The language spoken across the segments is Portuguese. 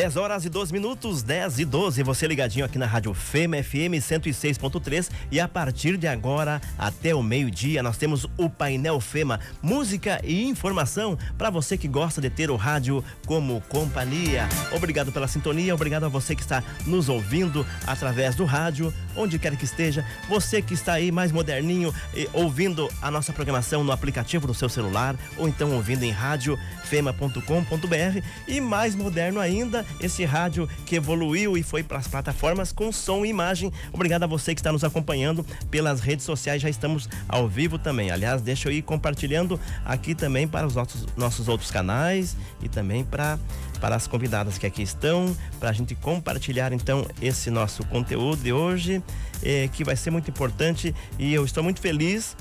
10 horas e 12 minutos, 10 e 12, você ligadinho aqui na Rádio Fema FM 106.3 e a partir de agora até o meio-dia nós temos o Painel Fema, música e informação para você que gosta de ter o rádio como companhia. Obrigado pela sintonia, obrigado a você que está nos ouvindo através do rádio, onde quer que esteja, você que está aí mais moderninho, ouvindo a nossa programação no aplicativo do seu celular ou então ouvindo em radiofema.com.br e mais moderno ainda, esse rádio que evoluiu e foi para as plataformas com som e imagem. Obrigado a você que está nos acompanhando pelas redes sociais, já estamos ao vivo também. Aliás, deixa eu ir compartilhando aqui também para os nossos outros canais e também para as convidadas que aqui estão, para a gente compartilhar então esse nosso conteúdo de hoje, que vai ser muito importante e eu estou muito feliz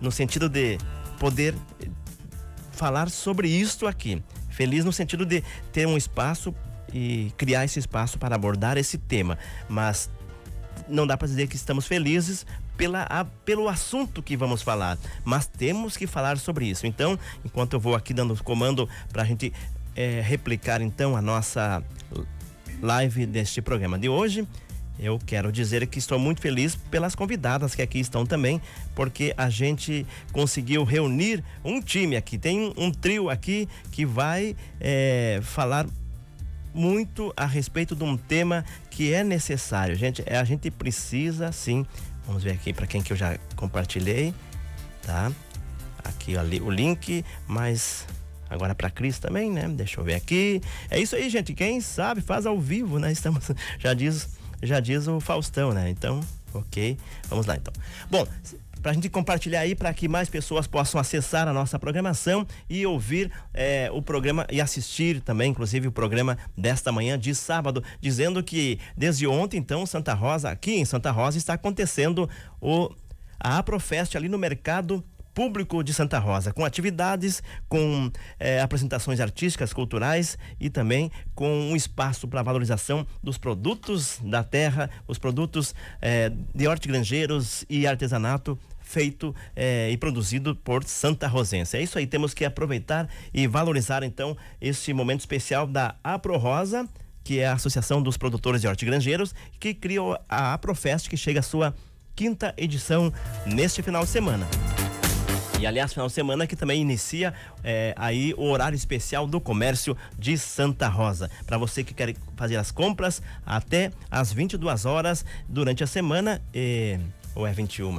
no sentido de poder falar sobre isto aqui. Feliz no sentido de ter um espaço e criar esse espaço para abordar esse tema, mas não dá para dizer que estamos felizes pelo assunto que vamos falar, mas temos que falar sobre isso. Então, enquanto eu vou aqui dando o comando para a gente replicar então a nossa live deste programa de hoje, eu quero dizer que estou muito feliz pelas convidadas que aqui estão também, porque a gente conseguiu reunir um time aqui, tem um trio aqui que vai falar muito a respeito de um tema que é necessário, gente, a gente precisa sim, vamos ver aqui para quem que eu já compartilhei, tá? Aqui ali o link, mas agora para Cris também, né? Deixa eu ver aqui, é isso aí, gente, quem sabe faz ao vivo, né? Estamos, já diz o Faustão, né? Então, ok, vamos lá então. Bom, pra gente compartilhar aí, para que mais pessoas possam acessar a nossa programação e ouvir o programa e assistir também, inclusive o programa desta manhã de sábado, dizendo que desde ontem, então, aqui em Santa Rosa está acontecendo a Aprofest ali no Mercado Público de Santa Rosa, com atividades, com apresentações artísticas, culturais e também com um espaço para valorização dos produtos da terra, os produtos de hortigranjeiros e artesanato feito e produzido por Santa Rosense. É isso aí, temos que aproveitar e valorizar então esse momento especial da AproRosa, que é a Associação dos Produtores de Hortigranjeiros, que criou a Aprofest, que chega à sua 5ª edição neste final de semana. E aliás, final de semana que também inicia aí o horário especial do comércio de Santa Rosa. Para você que quer fazer as compras até às 22 horas durante a semana, ou é 21?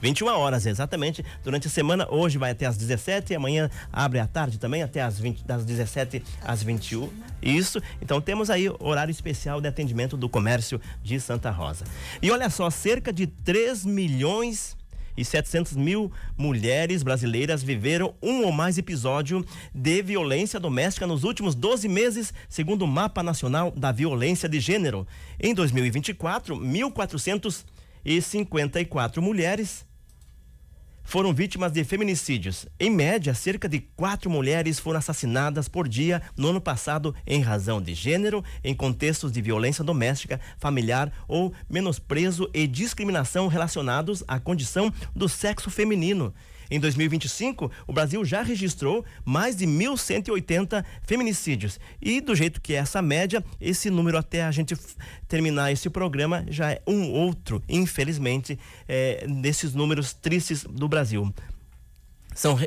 21 horas, exatamente. Durante a semana, hoje vai até às 17, amanhã abre à tarde também, até das 17 às 21. Isso, então temos aí o horário especial de atendimento do comércio de Santa Rosa. E olha só, cerca de 3.700.000 mulheres brasileiras viveram um ou mais episódio de violência doméstica nos últimos 12 meses, segundo o Mapa Nacional da Violência de Gênero. Em 2024, 1.454 mulheres foram vítimas de feminicídios. Em média, cerca de 4 mulheres foram assassinadas por dia no ano passado em razão de gênero, em contextos de violência doméstica, familiar ou menosprezo e discriminação relacionados à condição do sexo feminino. Em 2025, o Brasil já registrou mais de 1.180 feminicídios. E do jeito que é essa média, esse número até a gente terminar esse programa já é um outro, infelizmente, desses números tristes do Brasil.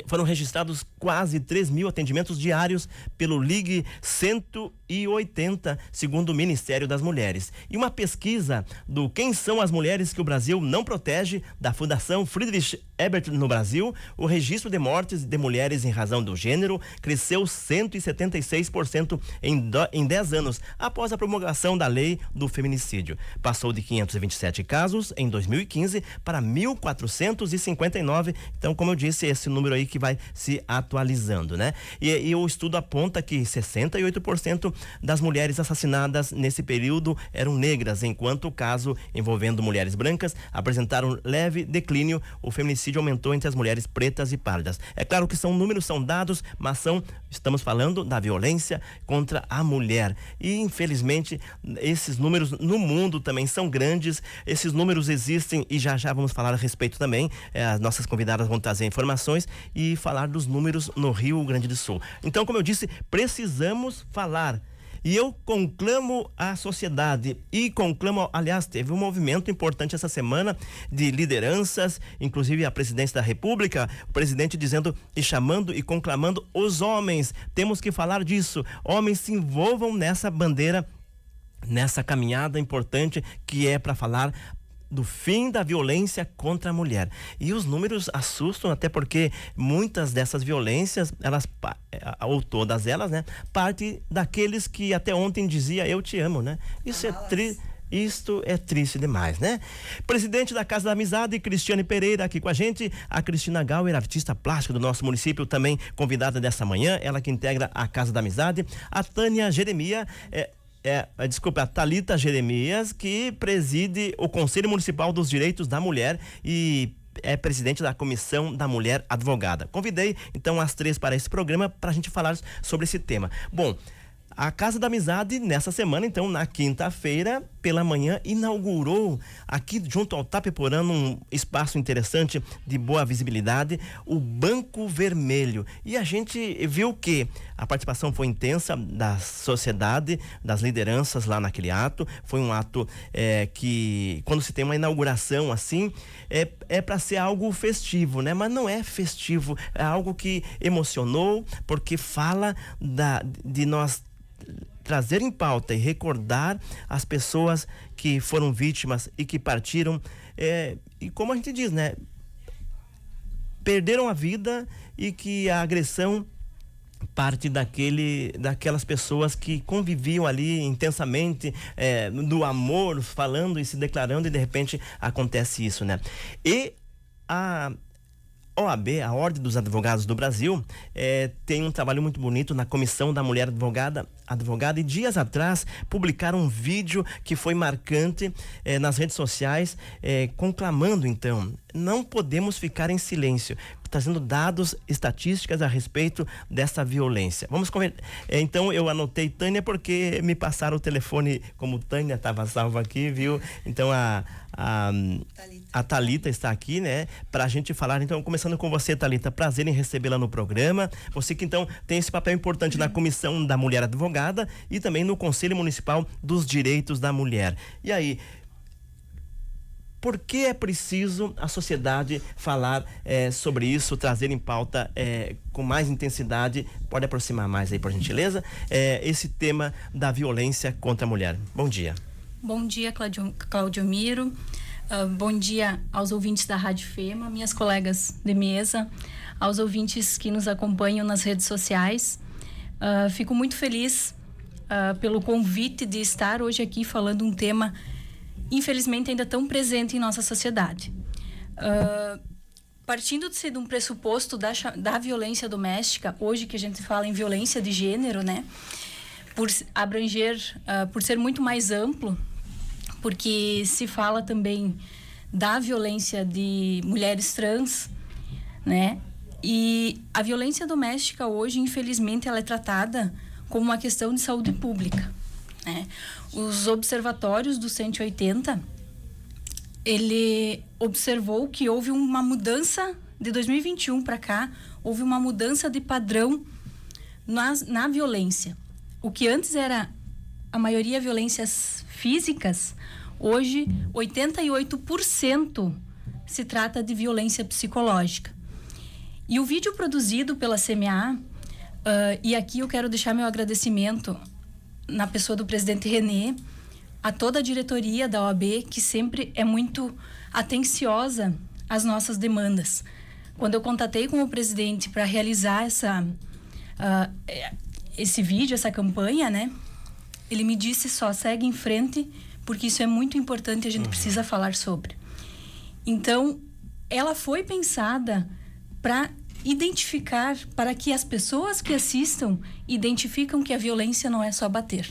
Foram registrados quase 3.000 atendimentos diários pelo Ligue 180, segundo o Ministério das Mulheres. E uma pesquisa do Quem são as mulheres que o Brasil não protege, da Fundação Friedrich Ebert no Brasil, o registro de mortes de mulheres em razão do gênero cresceu 176% em 10 anos, após a promulgação da lei do feminicídio. Passou de 527 casos em 2015 para 1.459. Então, como eu disse, esse número aí que vai se atualizando, né? E o estudo aponta que 68% das mulheres assassinadas nesse período eram negras, enquanto o caso envolvendo mulheres brancas apresentaram leve declínio. O feminicídio aumentou entre as mulheres pretas e pardas. É claro que são números, são dados, mas estamos falando da violência contra a mulher. E infelizmente esses números no mundo também são grandes. Esses números existem e já vamos falar a respeito também. As nossas convidadas vão trazer informações e falar dos números no Rio Grande do Sul. Então, como eu disse, precisamos falar. E eu conclamo a sociedade e conclamo, aliás, teve um movimento importante essa semana de lideranças, inclusive a presidência da República, o presidente dizendo e chamando e conclamando os homens. Temos que falar disso. Homens, se envolvam nessa bandeira, nessa caminhada importante que é para falar do fim da violência contra a mulher. E os números assustam, até porque muitas dessas violências, ou todas elas, né, parte daqueles que até ontem dizia eu te amo, né? Isto é triste demais, né? Presidente da Casa da Amizade, Cristiane Pereira, aqui com a gente. A Cristina Gauer, artista plástica do nosso município, também convidada dessa manhã, ela que integra a Casa da Amizade. A Tânia Jeremias, a Thalita Jeremias, que preside o Conselho Municipal dos Direitos da Mulher e é presidente da Comissão da Mulher Advogada. Convidei, então, as três para esse programa para a gente falar sobre esse tema. Bom, a Casa da Amizade, nessa semana, então, na quinta-feira, pela manhã, inaugurou aqui junto ao Tapeporã, um espaço interessante de boa visibilidade, o Banco Vermelho. E a gente viu que a participação foi intensa da sociedade, das lideranças lá naquele ato. Foi um ato que, quando se tem uma inauguração assim, é para ser algo festivo, né? Mas não é festivo, é algo que emocionou, porque fala de nós trazer em pauta e recordar as pessoas que foram vítimas e que partiram, e como a gente diz, né, perderam a vida, e que a agressão parte daquelas pessoas que conviviam ali intensamente, do amor, falando e se declarando, e de repente acontece isso, né? E a OAB, a Ordem dos Advogados do Brasil, tem um trabalho muito bonito na Comissão da Mulher Advogada, e dias atrás publicaram um vídeo que foi marcante nas redes sociais, conclamando, então, não podemos ficar em silêncio, trazendo dados, estatísticas a respeito dessa violência. Vamos conversar. Então, eu anotei Tânia porque me passaram o telefone, como Tânia estava salva aqui, viu? Então, a Thalita está aqui, né? Pra gente falar. Então, começando com você, Thalita, prazer em recebê-la no programa. Você que, então, tem esse papel importante na Comissão da Mulher Advogada e também no Conselho Municipal dos Direitos da Mulher. E aí, por que é preciso a sociedade falar sobre isso, trazer em pauta com mais intensidade? Pode aproximar mais aí, por gentileza, esse tema da violência contra a mulher. Bom dia. Bom dia, Claudio Miro. Bom dia aos ouvintes da Rádio FEMA, minhas colegas de mesa, aos ouvintes que nos acompanham nas redes sociais. Fico muito feliz pelo convite de estar hoje aqui falando um tema, infelizmente, ainda tão presente em nossa sociedade. Partindo de um pressuposto da violência doméstica, hoje que a gente fala em violência de gênero, né? Por abranger, por ser muito mais amplo, porque se fala também da violência de mulheres trans, né? E a violência doméstica hoje, infelizmente, ela é tratada como uma questão de saúde pública, né? Os observatórios do 180, ele observou que houve uma mudança de 2021 para cá, houve uma mudança de padrão na violência. O que antes era a maioria violências físicas, hoje 88% se trata de violência psicológica. E o vídeo produzido pela CMA, e aqui eu quero deixar meu agradecimento na pessoa do presidente Renê, a toda a diretoria da OAB, que sempre é muito atenciosa às nossas demandas. Quando eu contatei com o presidente para realizar esse vídeo, essa campanha, né? Ele me disse só, segue em frente, porque isso é muito importante e a gente precisa falar sobre. Então, ela foi pensada para identificar, para que as pessoas que assistam identificam que a violência não é só bater.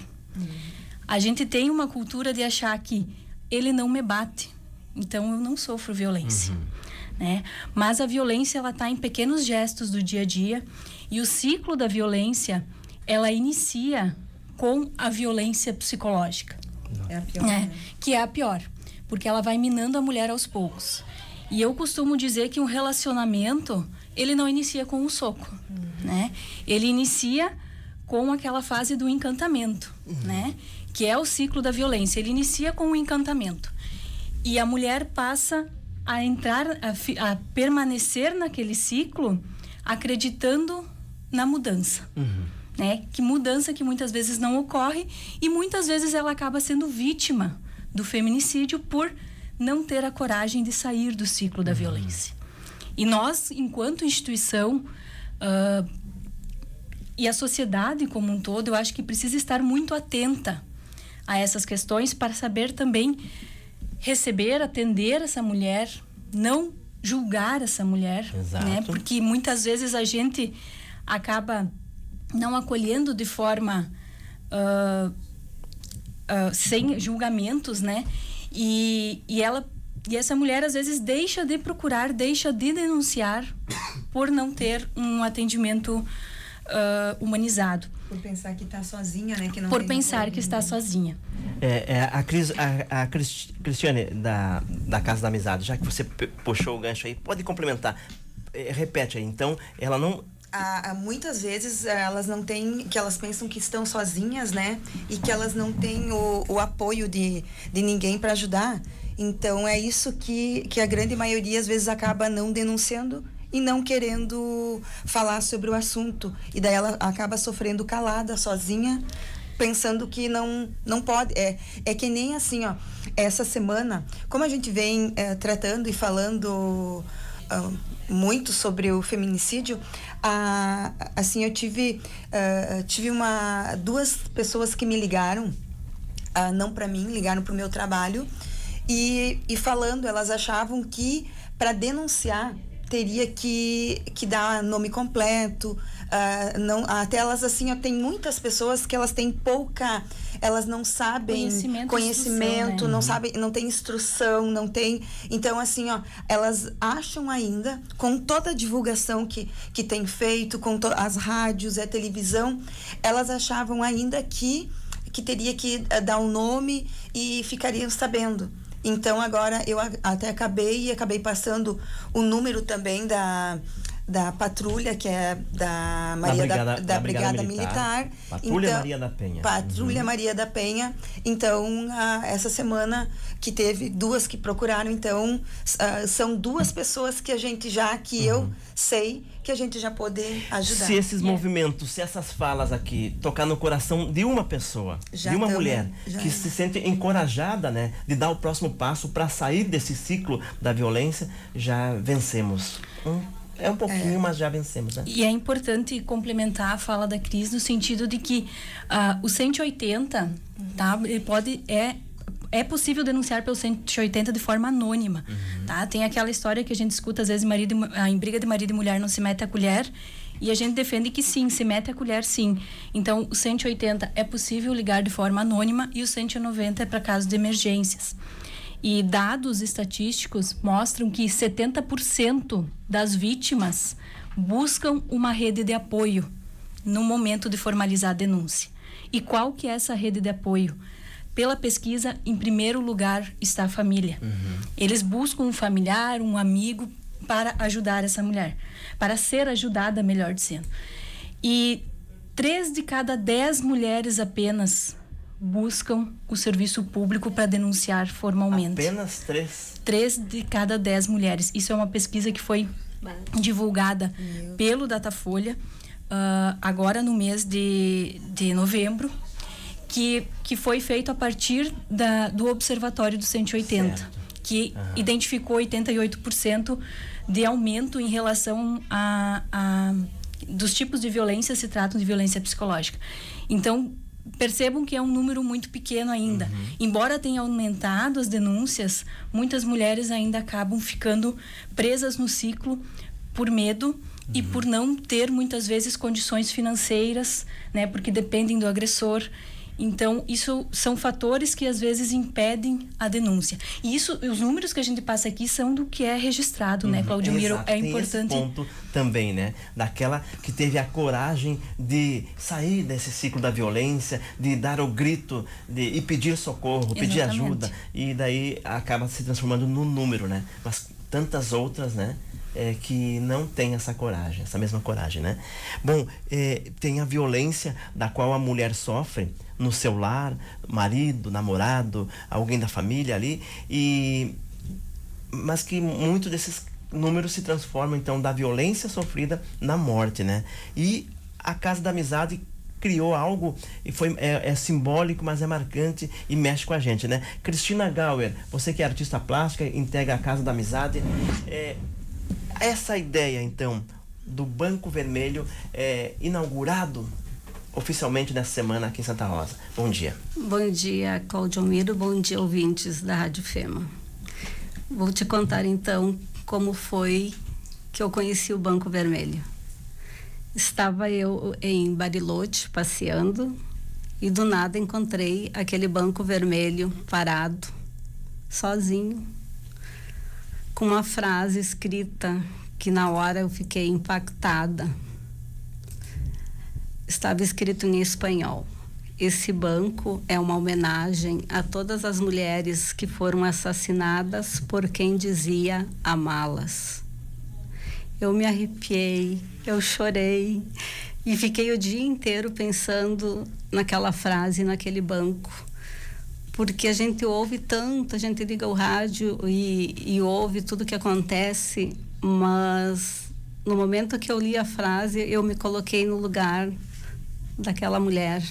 A gente tem uma cultura de achar que ele não me bate, então eu não sofro violência, né? Mas a violência, ela está em pequenos gestos do dia a dia, e o ciclo da violência, ela inicia com a violência psicológica. É a pior, né? Que é a pior, porque ela vai minando a mulher aos poucos. E eu costumo dizer que um relacionamento, ele não inicia com um soco, né? Ele inicia com aquela fase do encantamento, né? Que é o ciclo da violência. Ele inicia com o encantamento. E a mulher passa a entrar, a permanecer naquele ciclo, acreditando na mudança. Né? Que mudança que muitas vezes não ocorre, e muitas vezes ela acaba sendo vítima do feminicídio por não ter a coragem de sair do ciclo da violência. E nós, enquanto instituição, e a sociedade como um todo, eu acho que precisa estar muito atenta a essas questões para saber também receber, atender essa mulher, não julgar essa mulher, né? Porque muitas vezes a gente acaba não acolhendo de forma sem julgamentos, né? E essa mulher às vezes deixa de procurar, deixa de denunciar por não ter um atendimento humanizado. Por pensar que está sozinha, né? Que não por pensar que está sozinha. A Cristiane, da Casa da Amizade, já que você puxou o gancho aí, pode complementar. Repete aí. Então, ela não... Muitas vezes elas não têm, que elas pensam que estão sozinhas, né? E que elas não têm o apoio de ninguém para ajudar. Então, é isso que a grande maioria às vezes acaba não denunciando e não querendo falar sobre o assunto. E daí ela acaba sofrendo calada, sozinha, pensando que não pode. É que nem assim, ó, essa semana, como a gente vem tratando e falando muito sobre o feminicídio, assim, eu tive duas pessoas que me ligaram, não para mim, ligaram para o meu trabalho, e falando, elas achavam que para denunciar teria que dar nome completo, até elas assim, tem muitas pessoas que elas têm pouca, elas não sabem conhecimento, né? Não sabem, não tem instrução, não tem, então assim, elas acham ainda, com toda a divulgação que tem feito, com as rádios, a televisão, elas achavam ainda que teria que dar um nome e ficariam sabendo. Então, agora, eu até acabei passando o número também da patrulha, que é da Brigada Militar. Patrulha Maria da Penha. Patrulha Maria da Penha. Então, essa semana que teve duas que procuraram, então, são duas pessoas que a gente eu sei que a gente já pode ajudar. Se esses movimentos, se essas falas aqui tocar no coração de uma pessoa, de uma mulher que se sente encorajada, né, de dar o próximo passo para sair desse ciclo da violência, já vencemos. É um pouquinho, mas já vencemos, né? E é importante complementar a fala da Cris no sentido de que o 180, tá? Ele é possível denunciar pelo 180 de forma anônima, tá? Tem aquela história que a gente escuta às vezes, em briga de marido e mulher não se mete a colher, e a gente defende que sim, se mete a colher sim. Então, o 180 é possível ligar de forma anônima e o 190 é para casos de emergências. E dados estatísticos mostram que 70% das vítimas buscam uma rede de apoio no momento de formalizar a denúncia. E qual que é essa rede de apoio? Pela pesquisa, em primeiro lugar está a família. Eles buscam um familiar, um amigo para ajudar essa mulher, para ser ajudada, melhor dizendo. E 3 de cada 10 mulheres apenas buscam o serviço público para denunciar formalmente. Apenas 3? 3 de cada 10 mulheres. Isso é uma pesquisa que foi divulgada pelo Datafolha agora no mês de novembro, que foi feito a partir do Observatório do 180, certo, que identificou 88% de aumento em relação dos tipos de violência, se tratam de violência psicológica. Então, percebam que é um número muito pequeno ainda. Embora tenha aumentado as denúncias, muitas mulheres ainda acabam ficando presas no ciclo por medo e por não ter, muitas vezes, condições financeiras, né? Porque dependem do agressor. Então, isso são fatores que às vezes impedem a denúncia. E os números que a gente passa aqui são do que é registrado, né, Claudio Miro? É importante. Tem esse ponto também, né? Daquela que teve a coragem de sair desse ciclo da violência, de dar o grito e pedir socorro, pedir ajuda. E daí acaba se transformando no número, né? Mas tantas outras, né? que não têm essa coragem, essa mesma coragem, né? Bom, tem a violência da qual a mulher sofre no seu lar, marido, namorado, alguém da família ali, mas que muito desses números se transformam, então, da violência sofrida na morte, né? E a Casa da Amizade criou algo e é simbólico, mas é marcante e mexe com a gente, né? Cristina Gauer, você que é artista plástica, integra a Casa da Amizade, essa ideia, então, do Banco Vermelho inaugurado oficialmente nessa semana aqui em Santa Rosa. Bom dia. Bom dia, Cláudio Almeida. Bom dia, ouvintes da Rádio Fema. Vou te contar, então, como foi que eu conheci o Banco Vermelho. Estava eu em Bariloche passeando e do nada encontrei aquele banco vermelho parado, sozinho, com uma frase escrita que na hora eu fiquei impactada. Estava escrito em espanhol: esse banco é uma homenagem a todas as mulheres que foram assassinadas por quem dizia amá-las. Eu me arrepiei, eu chorei e fiquei o dia inteiro pensando naquela frase, naquele banco. Porque a gente ouve tanto, a gente liga o rádio e ouve tudo que acontece, mas no momento que eu li a frase, eu me coloquei no lugar daquela mulher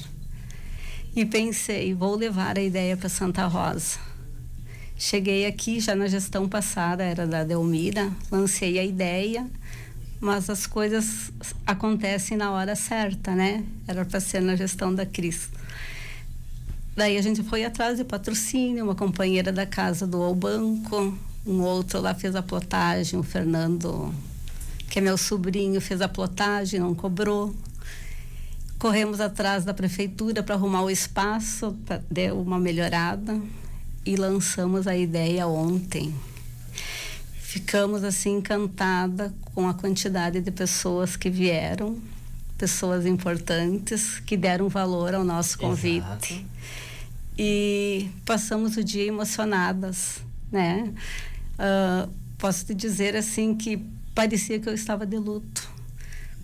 e pensei, vou levar a ideia para Santa Rosa. Cheguei aqui já na gestão passada, era da Delmira, lancei a ideia, mas as coisas acontecem na hora certa, né? Era para ser na gestão da Cris. Daí a gente foi atrás de patrocínio, uma companheira da casa doou ao banco, um outro lá fez a plotagem, o Fernando, que é meu sobrinho, fez a plotagem, não cobrou. Corremos atrás da prefeitura para arrumar o espaço, deu uma melhorada e lançamos a ideia ontem. Ficamos assim encantada com a quantidade de pessoas que vieram, pessoas importantes que deram valor ao nosso convite. Exato. E passamos o dia emocionadas, né? Posso te dizer assim que parecia que eu estava de luto,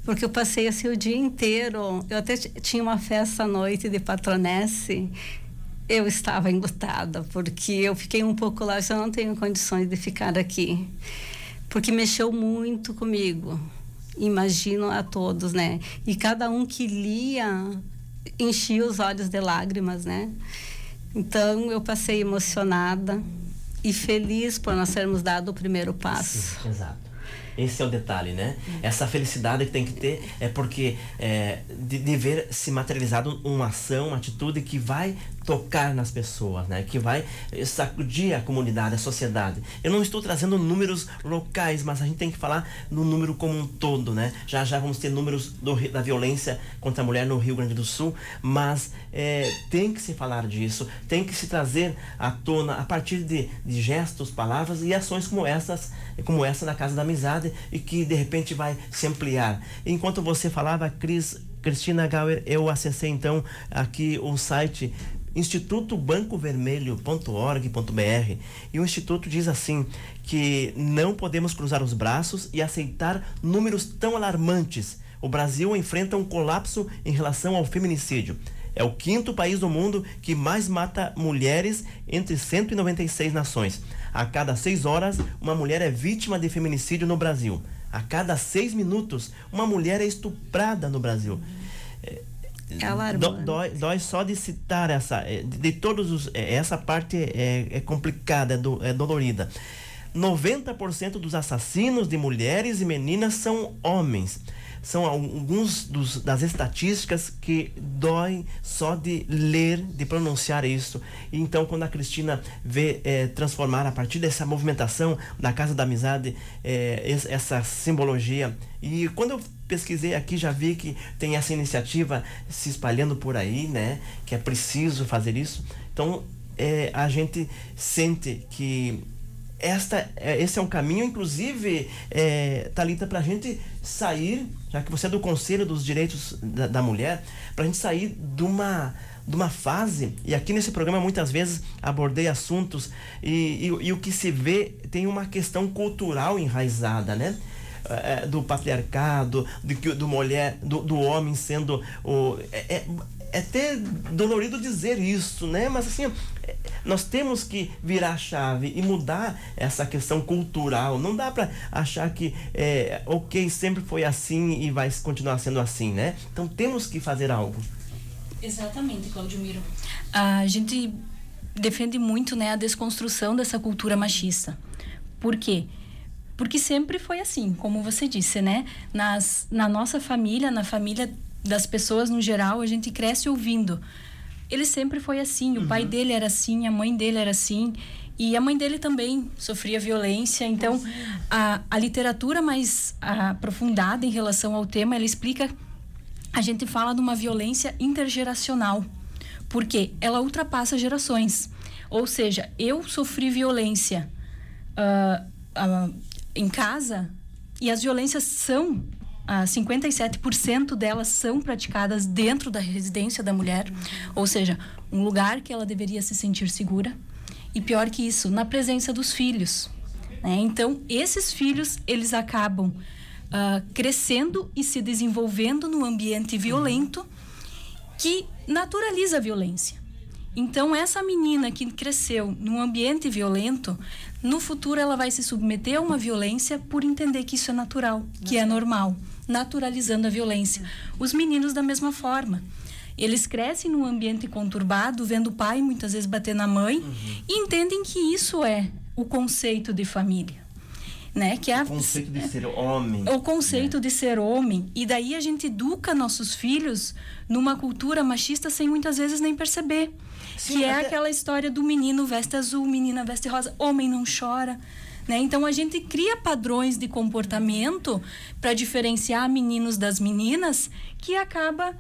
porque eu passei assim o dia inteiro. Eu até tinha uma festa à noite de patronesse. Eu estava enlutada, porque eu fiquei um pouco lá, eu não tenho condições de ficar aqui, porque mexeu muito comigo. Imagino a todos, né? E cada um que lia enchia os olhos de lágrimas, né? Então eu passei emocionada e feliz por nós termos dado o primeiro passo. Sim, exato. Esse é o detalhe, né? Essa felicidade que tem que ter é porque de ver se materializado uma ação, uma atitude que vai tocar nas pessoas, né? Que vai sacudir a comunidade, a sociedade. Eu não estou trazendo números locais, mas a gente tem que falar no número como um todo, né? Já vamos ter números da violência contra a mulher no Rio Grande do Sul, mas tem que se falar disso, tem que se trazer à tona a partir de gestos, palavras e ações como essa da Casa da Amizade, e que de repente vai se ampliar. Enquanto você falava, Cristina Gauer, eu acessei então aqui o site institutobancovermelho.org.br, e o Instituto diz assim, que não podemos cruzar os braços e aceitar números tão alarmantes. O Brasil enfrenta um colapso em relação ao feminicídio. É o 5º país do mundo que mais mata mulheres entre 196 nações. A cada 6 horas, uma mulher é vítima de feminicídio no Brasil. A cada 6 minutos, uma mulher é estuprada no Brasil. Dói só de citar essa, de todos essa parte é complicada, é dolorida. 90% dos assassinos de mulheres e meninas são homens. São alguns das estatísticas que dói só de ler, de pronunciar isso. Então, quando a Cristina vê transformar a partir dessa movimentação da Casa da Amizade, essa simbologia, e quando eu pesquisei aqui, já vi que tem essa iniciativa se espalhando por aí, né? Que é preciso fazer isso. Então, a gente sente que esse é um caminho, inclusive, Thalita, para a gente sair, já que você é do Conselho dos Direitos da Mulher, para a gente sair de uma de uma fase, e aqui nesse programa muitas vezes abordei assuntos e o que se vê tem uma questão cultural enraizada, né? Do patriarcado, do homem sendo o... É até dolorido dizer isso, né? Mas assim, nós temos que virar a chave e mudar essa questão cultural. Não dá para achar que, ok, sempre foi assim e vai continuar sendo assim, né? Então temos que fazer algo. Exatamente, Claudio Miro. A gente defende muito, né, a desconstrução dessa cultura machista. Por quê? Porque sempre foi assim, como você disse, né? Na nossa família, na família das pessoas no geral, a gente cresce ouvindo. Ele sempre foi assim, o pai dele era assim, a mãe dele era assim, e a mãe dele também sofria violência. Então, a literatura mais aprofundada em relação ao tema, ela explica, a gente fala de uma violência intergeracional, porque ela ultrapassa gerações. Ou seja, eu sofri violência em casa, e as violências são... 57% delas são praticadas dentro da residência da mulher, ou seja, um lugar que ela deveria se sentir segura, e pior que isso, na presença dos filhos, né? Então, esses filhos, eles acabam crescendo e se desenvolvendo num ambiente violento que naturaliza a violência. Então, essa menina que cresceu num ambiente violento, no futuro ela vai se submeter a uma violência por entender que isso é natural, que é normal, naturalizando a violência. Os meninos da mesma forma. Eles crescem num ambiente conturbado, vendo o pai muitas vezes bater na mãe, e entendem que isso é o conceito de família. Né? Que é o conceito de ser homem. O conceito, né, de ser homem. E daí a gente educa nossos filhos numa cultura machista sem muitas vezes nem perceber. Sim, que é aquela história do menino veste azul, menina veste rosa, homem não chora. Né? Então a gente cria padrões de comportamento para diferenciar meninos das meninas, que acaba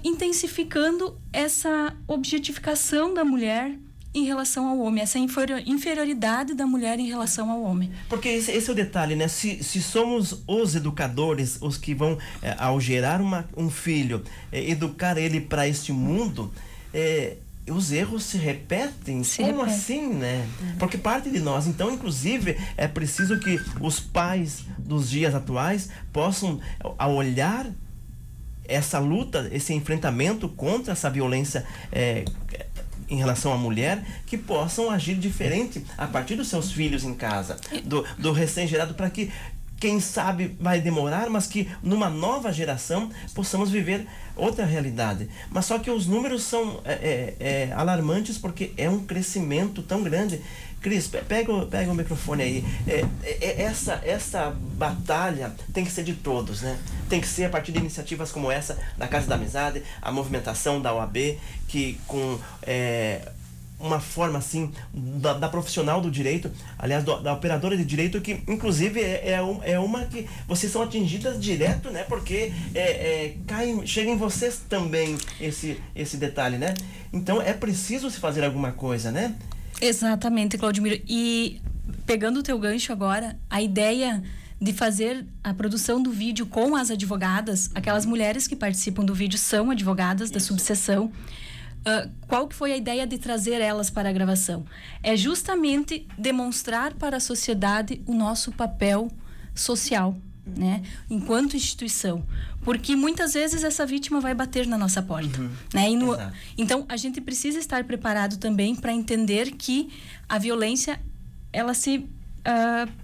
intensificando essa objetificação da mulher em relação ao homem, essa inferioridade da mulher em relação ao homem. Porque esse é o detalhe, né? Se somos os educadores, os que vão, ao gerar um filho, educar ele para este mundo, os erros se repetem. Como assim, né? Porque parte de nós. Então, inclusive, é preciso que os pais dos dias atuais possam, ao olhar essa luta, esse enfrentamento contra essa violência em relação à mulher, que possam agir diferente a partir dos seus filhos em casa, do recém-gerado, para que, quem sabe, vai demorar, mas que numa nova geração possamos viver outra realidade. Mas só que os números são alarmantes, porque é um crescimento tão grande. Cris, pega o microfone aí. Essa batalha tem que ser de todos, né? Tem que ser a partir de iniciativas como essa da Casa da Amizade, a movimentação da OAB, que com uma forma assim da profissional do direito, aliás, da operadora de direito, que inclusive é uma que vocês são atingidas direto, né? Porque chega em vocês também esse detalhe, né? Então é preciso se fazer alguma coisa, né? Exatamente, Claudimiro. E pegando o teu gancho agora, a ideia de fazer a produção do vídeo com as advogadas, aquelas mulheres que participam do vídeo são advogadas da subseção. Qual que foi a ideia de trazer elas para a gravação? É justamente demonstrar para a sociedade o nosso papel social, né? Enquanto instituição. Porque muitas vezes essa vítima vai bater na nossa porta. Né? Então, a gente precisa estar preparado também para entender que a violência, ela se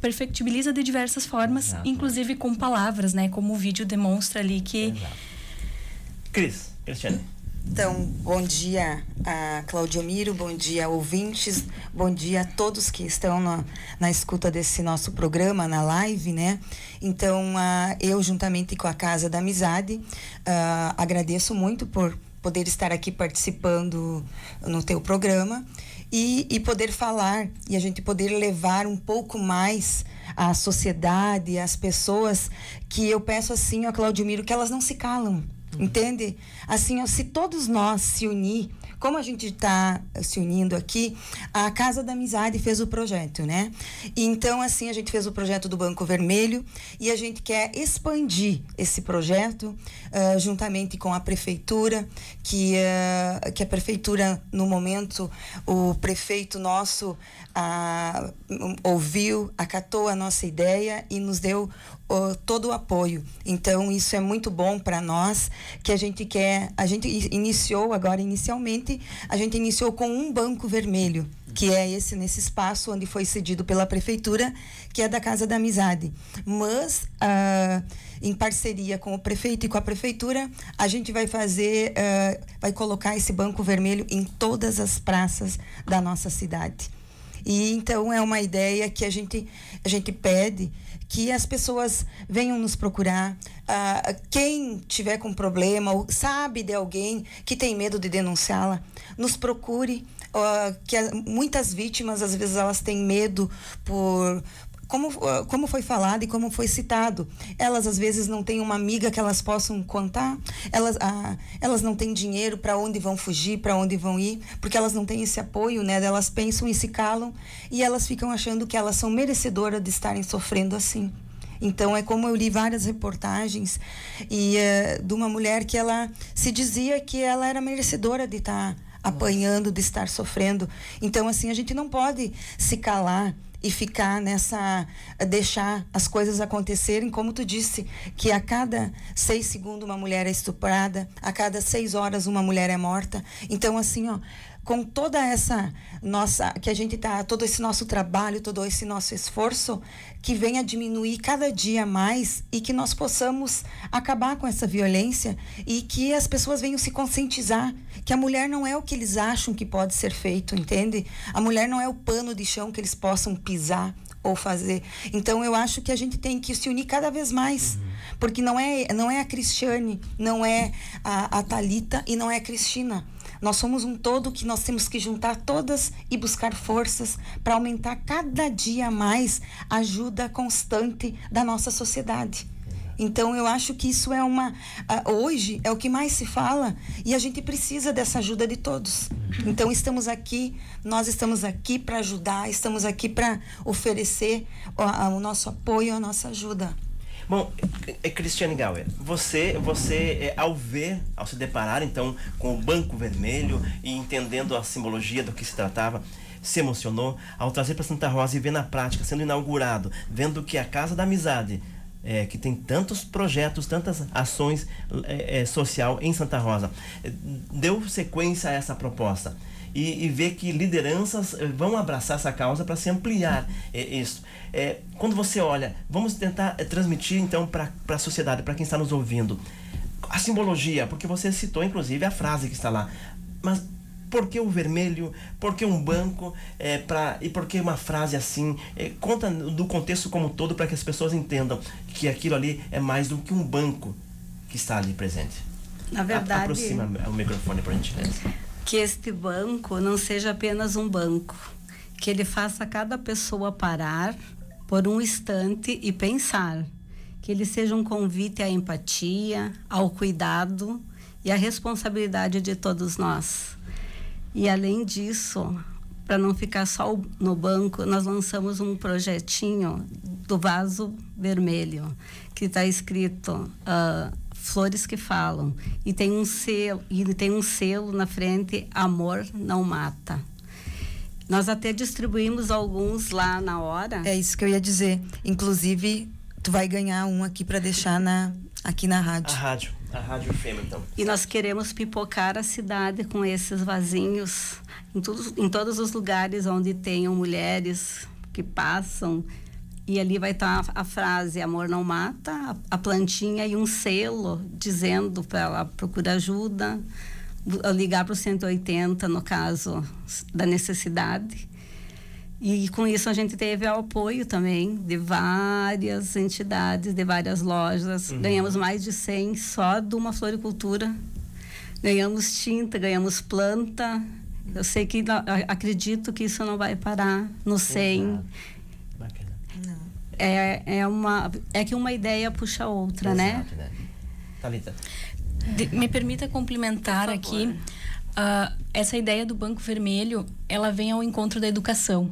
perfectibiliza de diversas formas, exato, inclusive com palavras, né? Como o vídeo demonstra ali que... Cristiane. Então, bom dia a Claudio Miro, bom dia ouvintes, bom dia a todos que estão na escuta desse nosso programa, na live, né? Então, eu juntamente com a Casa da Amizade, agradeço muito por poder estar aqui participando no teu programa e poder falar e a gente poder levar um pouco mais à sociedade, às pessoas, que eu peço assim, a Claudio Miro, que elas não se calam. Entende? Assim, se todos nós se unir como a gente está se unindo aqui, a Casa da Amizade fez o projeto, né? Então, assim, a gente fez o projeto do Banco Vermelho e a gente quer expandir esse projeto juntamente com a prefeitura, que a prefeitura, no momento, o prefeito nosso ouviu, acatou a nossa ideia e nos deu todo o apoio. Então, isso é muito bom para nós, que a gente iniciou agora, inicialmente, a gente iniciou com um banco vermelho, que é nesse espaço onde foi cedido pela prefeitura, que é da Casa da Amizade. Mas, em parceria com o prefeito e com a prefeitura, a gente vai vai colocar esse banco vermelho em todas as praças da nossa cidade. E então é uma ideia que a gente pede que as pessoas venham nos procurar. Quem tiver com problema ou sabe de alguém que tem medo de denunciá-la, nos procure. Que muitas vítimas, às vezes, elas têm medo por... Como foi falado e como foi citado, elas às vezes não têm uma amiga que elas possam contar, elas não têm dinheiro para onde vão fugir, para onde vão ir, porque elas não têm esse apoio, né? Elas pensam e se calam e elas ficam achando que elas são merecedoras de estarem sofrendo assim. Então, é como eu li várias reportagens de uma mulher que ela se dizia que ela era merecedora de estar apanhando, de estar sofrendo. Então, assim, a gente não pode se calar e ficar deixar as coisas acontecerem, como tu disse, que a cada 6 segundos uma mulher é estuprada, a cada 6 horas uma mulher é morta. Então, assim, com toda essa todo esse nosso trabalho, todo esse nosso esforço, que venha diminuir cada dia mais e que nós possamos acabar com essa violência e que as pessoas venham se conscientizar que a mulher não é o que eles acham que pode ser feito, entende? A mulher não é o pano de chão que eles possam pisar ou fazer. Então, eu acho que a gente tem que se unir cada vez mais, porque não é a Cristiane, não é a Thalita e não é a Cristina. Nós somos um todo que nós temos que juntar todas e buscar forças para aumentar cada dia mais a ajuda constante da nossa sociedade. Então, eu acho que isso hoje é o que mais se fala e a gente precisa dessa ajuda de todos. Então, nós estamos aqui para ajudar, estamos aqui para oferecer o nosso apoio, a nossa ajuda. Bom, Cristiane Gauer, você ao se deparar então com o Banco Vermelho e entendendo a simbologia do que se tratava, se emocionou ao trazer para Santa Rosa e ver na prática, sendo inaugurado, vendo que a Casa da Amizade, que tem tantos projetos, tantas ações social em Santa Rosa, deu sequência a essa proposta. E ver que lideranças vão abraçar essa causa para se ampliar isso. Quando você olha, vamos tentar transmitir então para a sociedade, para quem está nos ouvindo, a simbologia, porque você citou inclusive a frase que está lá, mas por que o vermelho, por que um banco, e por que uma frase assim? Conta do contexto como um todo para que as pessoas entendam que aquilo ali é mais do que um banco que está ali presente. Na verdade, aproxima o microfone, por gentileza. Que este banco não seja apenas um banco, que ele faça cada pessoa parar por um instante e pensar, que ele seja um convite à empatia, ao cuidado e à responsabilidade de todos nós. E além disso, para não ficar só no banco, nós lançamos um projetinho do Vaso Vermelho, que está escrito Flores que Falam, e tem um selo na frente, Amor Não Mata. Nós até distribuímos alguns lá na hora. É isso que eu ia dizer. Inclusive, tu vai ganhar um aqui para deixar aqui na rádio. A Rádio Fêmea, então. E nós queremos pipocar a cidade com esses vasinhos em todos os lugares onde tenham mulheres que passam. E ali vai estar a frase Amor Não Mata, a plantinha e um selo dizendo para ela procurar ajuda, ligar para o 180 no caso da necessidade. E com isso a gente teve o apoio também de várias entidades, de várias lojas. Ganhamos mais de 100 só de uma floricultura. Ganhamos tinta, ganhamos planta. Eu sei que, acredito que isso não vai parar no 100. É que uma ideia puxa a outra, né? Thalita. Me permita complementar aqui, essa ideia do Banco Vermelho, ela vem ao encontro da educação,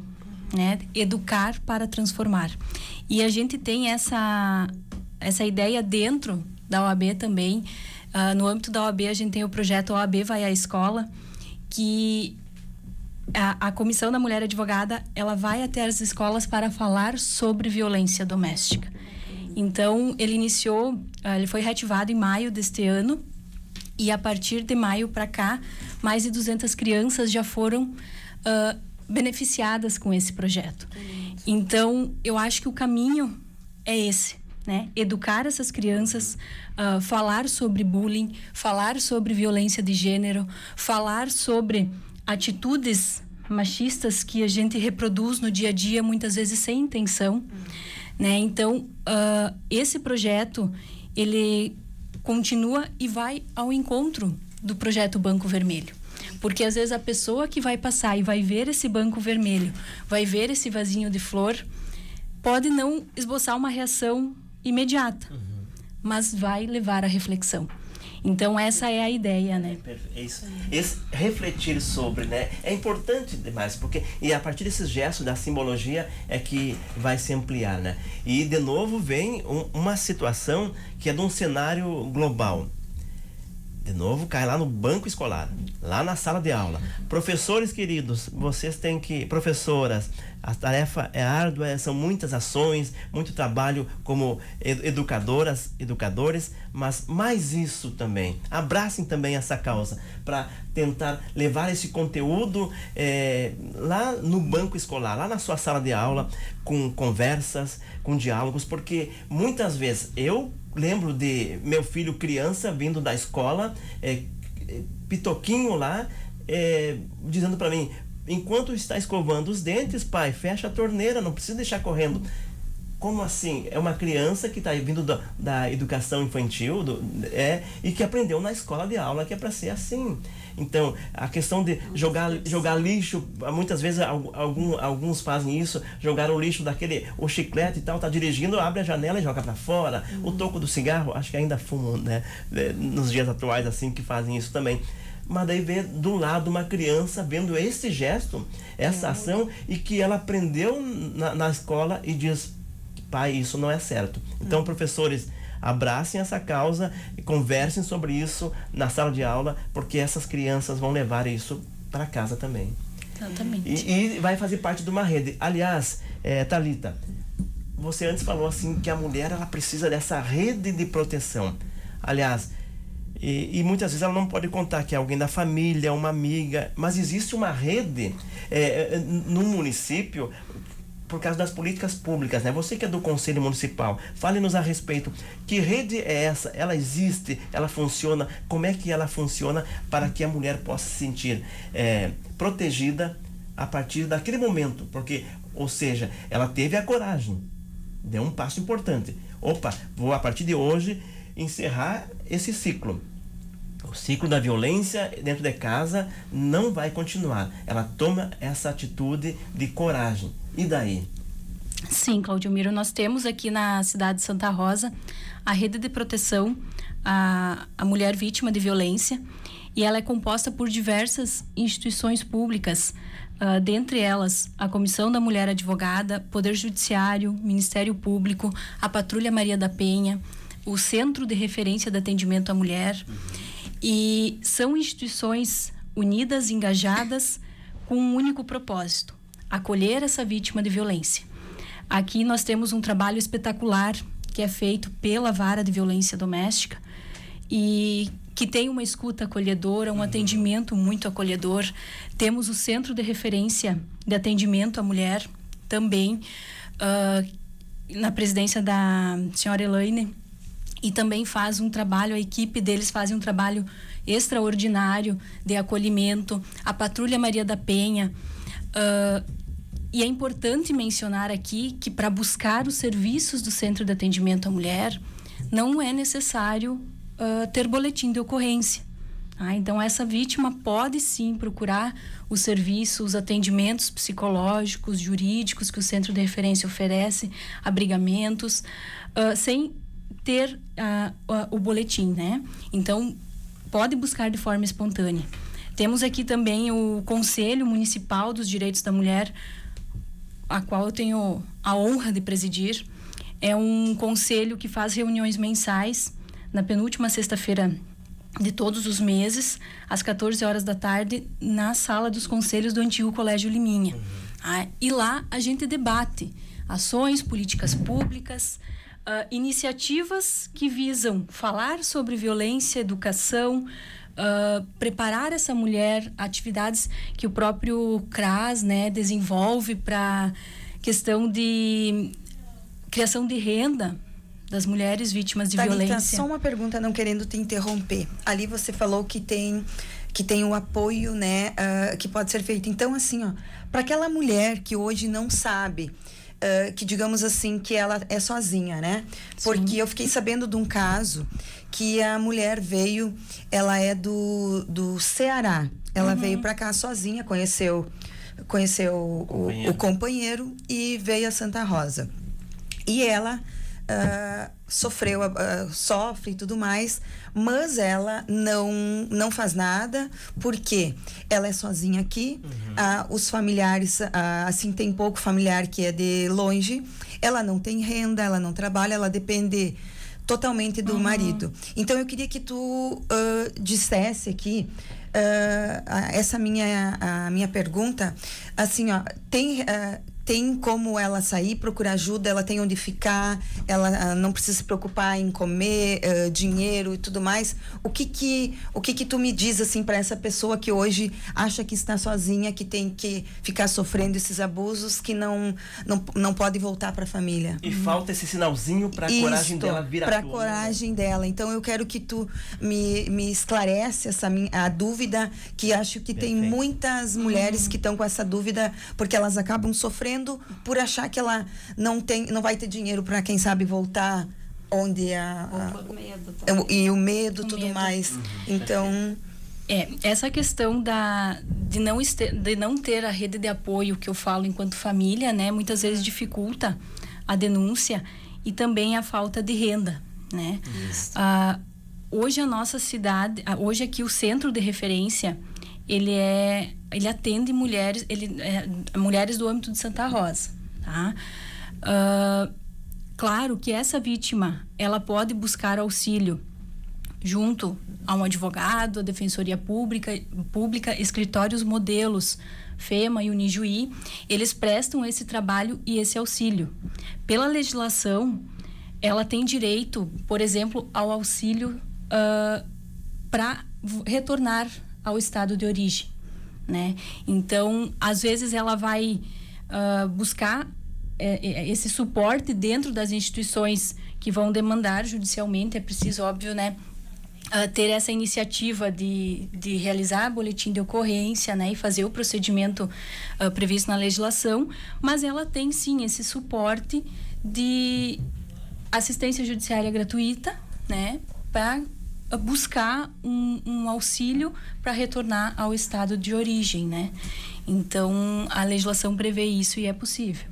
né? Educar para transformar. E a gente tem essa ideia dentro da OAB também. No âmbito da OAB, a gente tem o projeto OAB Vai à Escola, que a Comissão da Mulher Advogada, ela vai até as escolas para falar sobre violência doméstica. Então, ele foi reativado em maio deste ano, e a partir de maio para cá, mais de 200 crianças já foram beneficiadas com esse projeto. Então, eu acho que o caminho é esse, né? Educar essas crianças, falar sobre bullying, falar sobre violência de gênero, falar sobre atitudes machistas que a gente reproduz no dia a dia, muitas vezes sem intenção, né? Então, esse projeto, ele continua e vai ao encontro do projeto Banco Vermelho. Porque às vezes a pessoa que vai passar e vai ver esse banco vermelho, vai ver esse vasinho de flor, pode não esboçar uma reação imediata, mas vai levar à reflexão. Então, essa é a ideia, né? Isso. Esse refletir sobre, né? É importante demais, porque a partir desses gestos, da simbologia, é que vai se ampliar, né? E, de novo, vem uma situação que é de um cenário global. De novo, cai lá no banco escolar, lá na sala de aula. Professores queridos, vocês têm que... Professoras, a tarefa é árdua, são muitas ações, muito trabalho como educadores, mas mais isso também. Abracem também essa causa, para tentar levar esse conteúdo lá no banco escolar, lá na sua sala de aula, com conversas, com diálogos, porque muitas vezes eu lembro de meu filho criança vindo da escola, pitoquinho lá, dizendo para mim: enquanto está escovando os dentes, pai, fecha a torneira, não precisa deixar correndo. Como assim? É uma criança que está vindo da educação infantil e que aprendeu na escola de aula que é para ser assim. Então, a questão de jogar lixo, muitas vezes alguns fazem isso, jogar o lixo o chiclete e tal, tá dirigindo, abre a janela e joga para fora. O toco do cigarro, acho que ainda fumam, né? Nos dias atuais, assim, que fazem isso também. Mas daí vê do lado uma criança vendo esse gesto, essa ação, e que ela aprendeu na escola e diz: pai, isso não é certo. Então, professores, abracem essa causa e conversem sobre isso na sala de aula, porque essas crianças vão levar isso para casa também. Exatamente. E vai fazer parte de uma rede. Aliás, Thalita, você antes falou assim que a mulher, ela precisa dessa rede de proteção. Aliás, e muitas vezes ela não pode contar que é alguém da família, uma amiga, mas existe uma rede no município, por causa das políticas públicas, né? Você que é do Conselho Municipal, fale-nos a respeito. Que rede é essa? Ela existe? Ela funciona? Como é que ela funciona para que a mulher possa se sentir protegida a partir daquele momento? Porque, ou seja, ela teve a coragem, deu um passo importante. Opa, vou a partir de hoje encerrar esse ciclo. O ciclo da violência dentro de casa não vai continuar. Ela toma essa atitude de coragem. E daí? Sim, Claudilmiro, nós temos aqui na cidade de Santa Rosa a rede de proteção à mulher vítima de violência, e ela é composta por diversas instituições públicas, dentre elas a Comissão da Mulher Advogada, Poder Judiciário, Ministério Público, a Patrulha Maria da Penha, o Centro de Referência de Atendimento à Mulher. E são instituições unidas, engajadas, com um único propósito: acolher essa vítima de violência. Aqui nós temos um trabalho espetacular que é feito pela Vara de Violência Doméstica e que tem uma escuta acolhedora, um atendimento muito acolhedor. Temos o Centro de Referência de Atendimento à Mulher também, na presidência da senhora Elaine, e também faz um trabalho, a equipe deles faz um trabalho extraordinário de acolhimento. A Patrulha Maria da Penha. E é importante mencionar aqui que para buscar os serviços do Centro de Atendimento à Mulher não é necessário ter boletim de ocorrência. Então, essa vítima pode sim procurar os serviços, os atendimentos psicológicos, jurídicos que o Centro de Referência oferece, abrigamentos, sem ter o boletim, né? Então, pode buscar de forma espontânea. Temos aqui também o Conselho Municipal dos Direitos da Mulher, a qual eu tenho a honra de presidir. É um conselho que faz reuniões mensais na penúltima sexta-feira de todos os meses, às 14 horas da tarde, na sala dos conselhos do antigo Colégio Liminha. E lá a gente debate ações, políticas públicas, iniciativas que visam falar sobre violência, educação, preparar essa mulher, atividades que o próprio CRAS, né, desenvolve para questão de criação de renda das mulheres vítimas de Thalita, violência. Só uma pergunta, não querendo te interromper. Ali você falou que tem o apoio, né, que pode ser feito. Então, assim, ó, para aquela mulher que hoje não sabe, que digamos assim, que ela é sozinha, né? Porque eu fiquei sabendo de um caso que a mulher veio, ela é do Ceará. Ela veio para cá sozinha, conheceu o companheiro e veio a Santa Rosa. E ela sofre e tudo mais, mas ela não faz nada, porque ela é sozinha aqui, os familiares, assim, tem pouco familiar que é de longe, ela não tem renda, ela não trabalha, ela depende totalmente do marido. Então eu queria que tu dissesse aqui essa a minha pergunta, assim, ó, tem como ela sair, procurar ajuda, ela tem onde ficar, ela não precisa se preocupar em comer, dinheiro e tudo mais. O que tu me diz, assim, para essa pessoa que hoje acha que está sozinha, que tem que ficar sofrendo esses abusos, que não pode voltar para a família? E falta esse sinalzinho para a coragem dela vir à tona. Para a coragem dela. Então eu quero que tu me esclarece a dúvida, que acho que tem muitas mulheres que estão com essa dúvida, porque elas acabam sofrendo por achar que ela não vai ter dinheiro para, quem sabe, voltar onde e o medo, tudo mais. Então, essa questão de não ter a rede de apoio, que eu falo enquanto família, né, muitas vezes dificulta a denúncia, e também a falta de renda, né? Hoje a nossa cidade, hoje aqui o centro de referência, ele atende mulheres, mulheres do âmbito de Santa Rosa, tá? Claro que essa vítima, ela pode buscar auxílio junto a um advogado, a Defensoria Pública, escritórios modelos, FEMA e Unijuí, eles prestam esse trabalho e esse auxílio. Pela legislação, ela tem direito, por exemplo, ao auxílio para retornar ao estado de origem, né? Então, às vezes ela vai buscar esse suporte dentro das instituições que vão demandar judicialmente. É preciso, óbvio, né, ter essa iniciativa de realizar boletim de ocorrência, né, e fazer o procedimento previsto na legislação, mas ela tem sim esse suporte de assistência judiciária gratuita, né, para buscar um auxílio para retornar ao estado de origem, né? Então, a legislação prevê isso e é possível.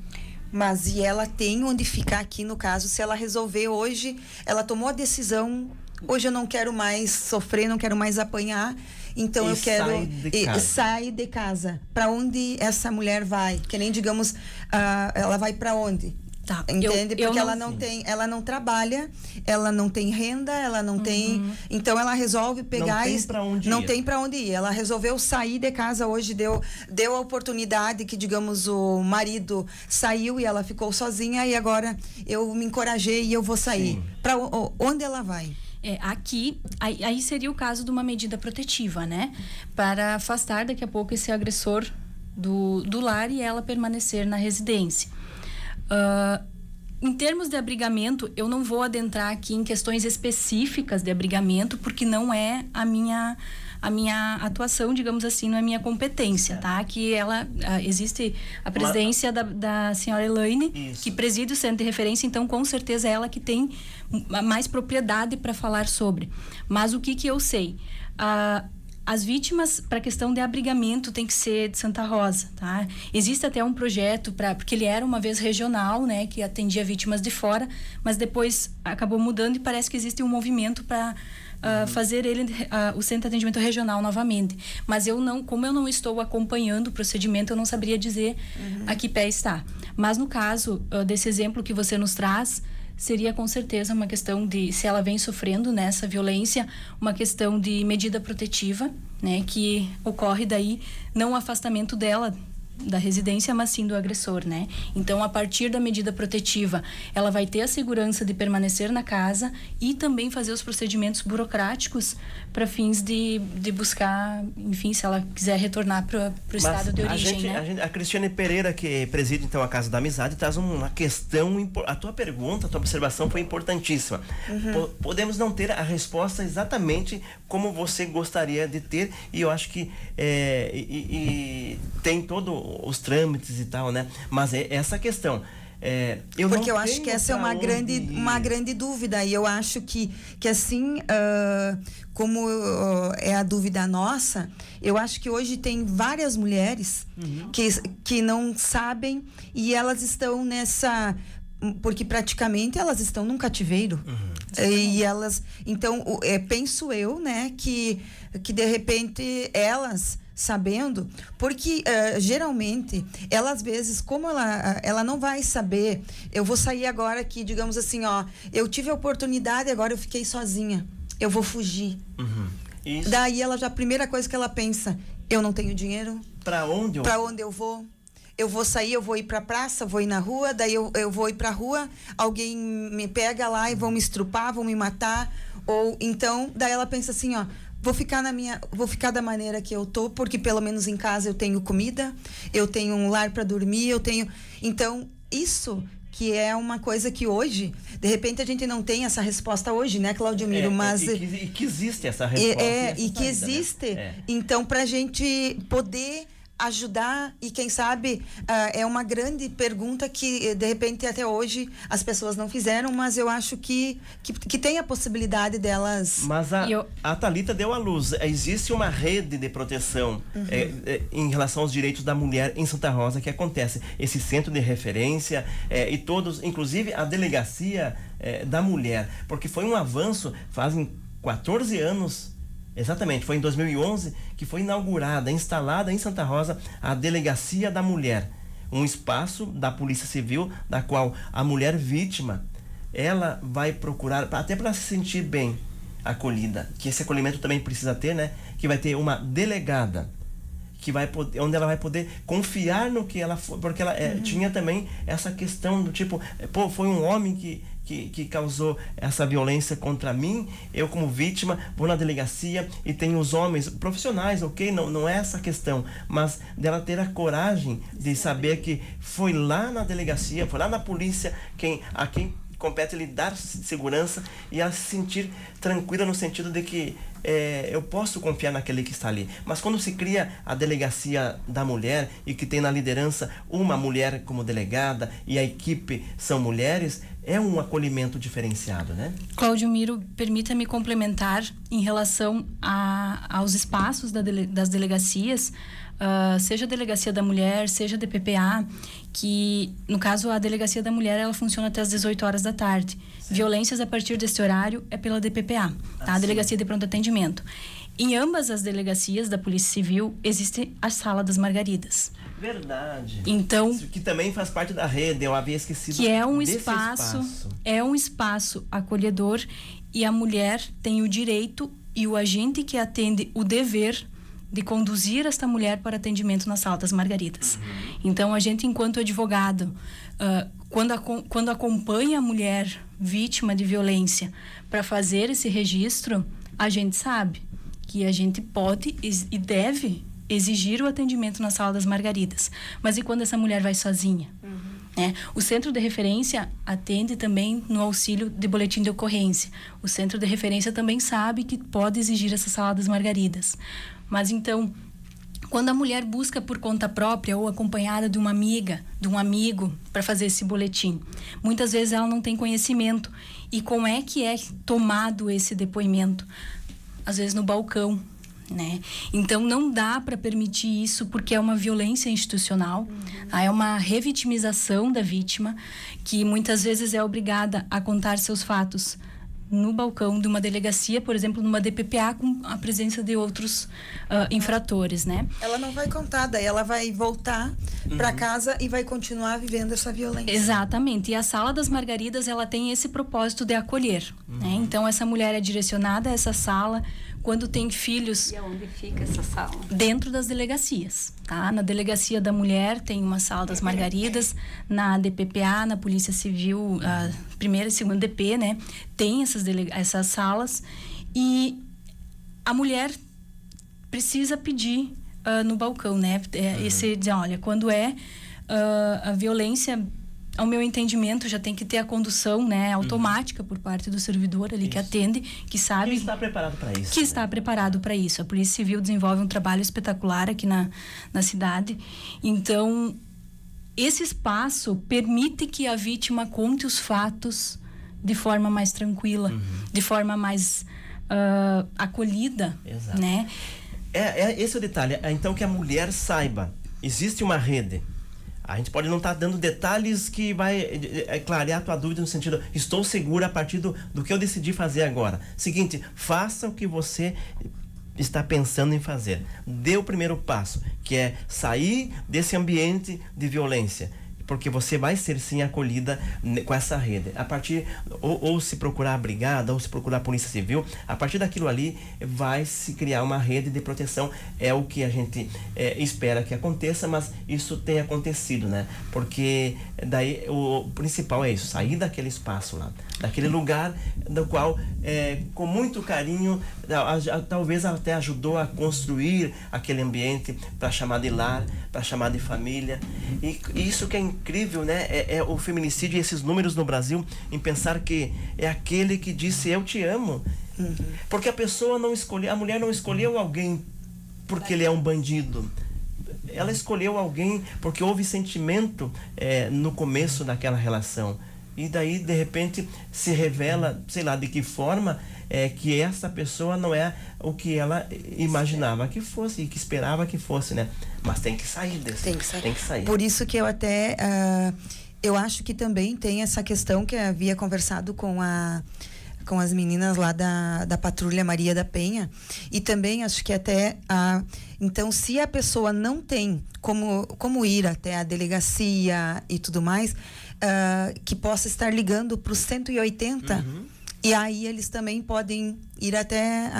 Mas e ela tem onde ficar aqui, no caso, se ela resolver hoje, ela tomou a decisão, hoje eu não quero mais sofrer, não quero mais apanhar, então eu quero sair de casa. Para onde essa mulher vai? Que nem, digamos, ela vai para onde? Tá. Entende? Porque ela não trabalha, ela não tem renda, ela não tem. Então ela resolve pegar não tem para onde ir. Ela resolveu sair de casa hoje, deu a oportunidade que, digamos, o marido saiu e ela ficou sozinha, e agora eu me encorajei e eu vou sair. Para onde ela vai? Aí seria o caso de uma medida protetiva, né? Para afastar daqui a pouco esse agressor do lar e ela permanecer na residência. Em termos de abrigamento, eu não vou adentrar aqui em questões específicas de abrigamento, porque não é a minha atuação, digamos assim, não é minha competência, tá? Que existe a presidência da senhora Elaine, que preside o centro de referência, então com certeza é ela que tem mais propriedade para falar sobre. Mas o que eu sei? As vítimas, para a questão de abrigamento, tem que ser de Santa Rosa, tá? Existe até um projeto, porque ele era uma vez regional, né? Que atendia vítimas de fora, mas depois acabou mudando e parece que existe um movimento para fazer o centro de atendimento regional novamente. Mas como eu não estou acompanhando o procedimento, eu não saberia dizer a que pé está. Mas no caso desse exemplo que você nos traz, seria com certeza uma questão de, se ela vem sofrendo nessa violência, uma questão de medida protetiva, né, que ocorre daí não o afastamento dela da residência, mas sim do agressor, né? Então, a partir da medida protetiva, ela vai ter a segurança de permanecer na casa e também fazer os procedimentos burocráticos para fins de buscar, enfim, se ela quiser retornar para o estado de origem, né? A Cristiane Pereira, que preside então a Casa da Amizade, traz uma questão, a tua pergunta, a tua observação foi importantíssima. Podemos não ter a resposta exatamente como você gostaria de ter, e eu acho que tem todo os trâmites e tal, né? Mas é essa questão. Porque eu acho que essa é uma grande dúvida, e eu acho que assim, como é a dúvida nossa, eu acho que hoje tem várias mulheres que não sabem, e elas estão nessa... Porque praticamente elas estão num cativeiro. E elas... Então, penso eu, né, que de repente elas... sabendo, porque geralmente ela às vezes, como ela não vai saber, eu vou sair agora aqui, digamos assim, eu tive a oportunidade, agora eu fiquei sozinha, eu vou fugir. Isso. Daí a primeira coisa que ela pensa, eu não tenho dinheiro, para onde eu vou? Eu vou sair, eu vou ir pra praça, vou ir na rua, daí eu vou ir pra rua, alguém me pega lá e vão me estrupar, vão me matar, ou então, daí ela pensa assim, vou ficar da maneira que eu tô, porque pelo menos em casa eu tenho comida, eu tenho um lar para dormir, então isso que é uma coisa que hoje, de repente a gente não tem essa resposta hoje, né, Claudio Miro, mas e que existe essa resposta, e que existe, né? Então pra gente poder ajudar, e quem sabe é uma grande pergunta que de repente até hoje as pessoas não fizeram, mas eu acho que tem a possibilidade delas. Mas a Thalita deu à luz, existe uma rede de proteção em relação aos direitos da mulher em Santa Rosa que acontece, esse centro de referência e todos, inclusive a delegacia da mulher, porque foi um avanço, fazem 14 anos. Exatamente, foi em 2011 que foi inaugurada, instalada em Santa Rosa a Delegacia da Mulher, um espaço da Polícia Civil, da qual a mulher vítima, ela vai procurar, até para se sentir bem acolhida, que esse acolhimento também precisa ter, né? Que vai ter uma delegada, que vai poder, onde ela vai poder confiar no que ela for, porque ela tinha também essa questão do tipo, foi um homem que causou essa violência contra mim, eu como vítima vou na delegacia e tem os homens profissionais, ok? Não é essa questão, mas dela ter a coragem de saber que foi lá na delegacia, foi lá na polícia a quem compete lhe dar segurança e a se sentir tranquila no sentido de que eu posso confiar naquele que está ali. Mas quando se cria a Delegacia da Mulher e que tem na liderança uma mulher como delegada e a equipe são mulheres, é um acolhimento diferenciado, né? Claudio Miro, permita-me complementar em relação aos espaços das delegacias, seja a Delegacia da Mulher, seja a DPPA, que, no caso, a Delegacia da Mulher, ela funciona até às 18 horas da tarde. Sim. Violências a partir desse horário é pela DPPA, tá? A Delegacia de Pronto Atendimento. Em ambas as delegacias da Polícia Civil, existe a Sala das Margaridas. Verdade. Então, isso que também faz parte da rede, eu havia esquecido. Que é um espaço acolhedor, e a mulher tem o direito e o agente que atende o dever de conduzir esta mulher para atendimento na Sala das Margaridas. Então, a gente, enquanto advogado, quando acompanha a mulher vítima de violência para fazer esse registro, a gente sabe que a gente pode e deve exigir o atendimento na Sala das Margaridas. Mas e quando essa mulher vai sozinha? O Centro de Referência atende também no auxílio de boletim de ocorrência. O Centro de Referência também sabe que pode exigir essa Sala das Margaridas. Mas então, quando a mulher busca por conta própria ou acompanhada de uma amiga, de um amigo, para fazer esse boletim, muitas vezes ela não tem conhecimento. E como é que é tomado esse depoimento? Às vezes no balcão, né? Então não dá para permitir isso porque é uma violência institucional, tá? É uma revitimização da vítima que muitas vezes é obrigada a contar seus fatos no balcão de uma delegacia, por exemplo, numa DPPA, com a presença de outros infratores, né? Ela não vai contar, daí ela vai voltar para casa e vai continuar vivendo essa violência. Exatamente. E a Sala das Margaridas, ela tem esse propósito de acolher, né? Então, essa mulher é direcionada a essa sala quando tem filhos... E aonde fica essa sala? Dentro das delegacias, tá? Na Delegacia da Mulher tem uma Sala das Margaridas, na DPPA, na Polícia Civil, primeira e segunda DP, né? Tem essas salas e a mulher precisa pedir no balcão, né? Dizer, olha, quando a violência, ao meu entendimento, já tem que ter a condução, né, automática por parte do servidor ali que atende, que sabe... Que está preparado para isso. Que está preparado para isso. A Polícia Civil desenvolve um trabalho espetacular aqui na cidade. Então, esse espaço permite que a vítima conte os fatos de forma mais tranquila, de forma mais acolhida, Exato. né? Esse é o detalhe. Então, que a mulher saiba, existe uma rede. A gente pode não estar dando detalhes que vai clarear a tua dúvida no sentido, estou segura a partir do que eu decidi fazer agora. Seguinte, faça o que você está pensando em fazer. Dê o primeiro passo, que é sair desse ambiente de violência. Porque você vai ser sim acolhida com essa rede. A partir, ou se procurar a brigada, ou se procurar a Polícia Civil, a partir daquilo ali vai se criar uma rede de proteção. É o que a gente espera que aconteça, mas isso tem acontecido, né? Porque daí o principal é isso, sair daquele espaço lá, daquele lugar do qual, com muito carinho, talvez até ajudou a construir aquele ambiente para chamar de lar, para chamar de família. E isso que é incrível, né? É o feminicídio e esses números no Brasil, em pensar que é aquele que disse eu te amo. Porque a pessoa não escolheu, a mulher não escolheu alguém porque ele é um bandido. Ela escolheu alguém porque houve sentimento no começo daquela relação. E daí, de repente, se revela, sei lá de que forma, que essa pessoa não é o que ela imaginava que fosse e que esperava que fosse, né? Mas tem que sair desse. Tem que sair. Por isso que eu até... eu acho que também tem essa questão que eu havia conversado com as meninas lá da Patrulha Maria da Penha. E também acho que até... então, se a pessoa não tem como ir até a delegacia e tudo mais... que possa estar ligando para o 180 e aí eles também podem ir até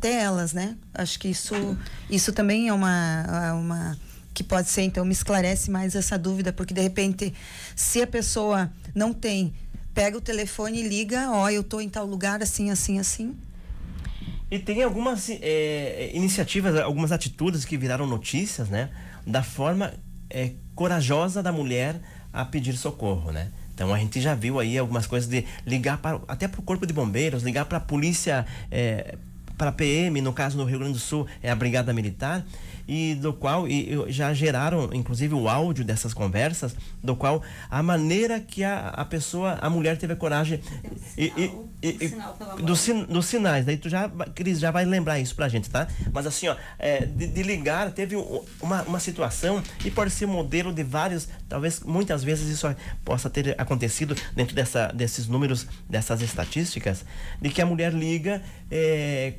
elas, né? Acho que isso também é uma que pode ser, então me esclarece mais essa dúvida, porque de repente se a pessoa não tem, pega o telefone e liga, eu tô em tal lugar assim, assim, assim. E tem algumas iniciativas, algumas atitudes que viraram notícias, né? Da forma corajosa da mulher a pedir socorro, né? Então a gente já viu aí algumas coisas de ligar até para o Corpo de Bombeiros, ligar para a polícia, para a PM, no caso no Rio Grande do Sul é a Brigada Militar, e do qual já geraram inclusive o áudio dessas conversas, do qual a maneira que a pessoa, a mulher teve a coragem dos sinais, daí Cris já vai lembrar isso pra gente, tá? Mas assim, de ligar, teve uma situação, e pode ser modelo de vários, talvez muitas vezes isso possa ter acontecido dentro desses números, dessas estatísticas, de que a mulher liga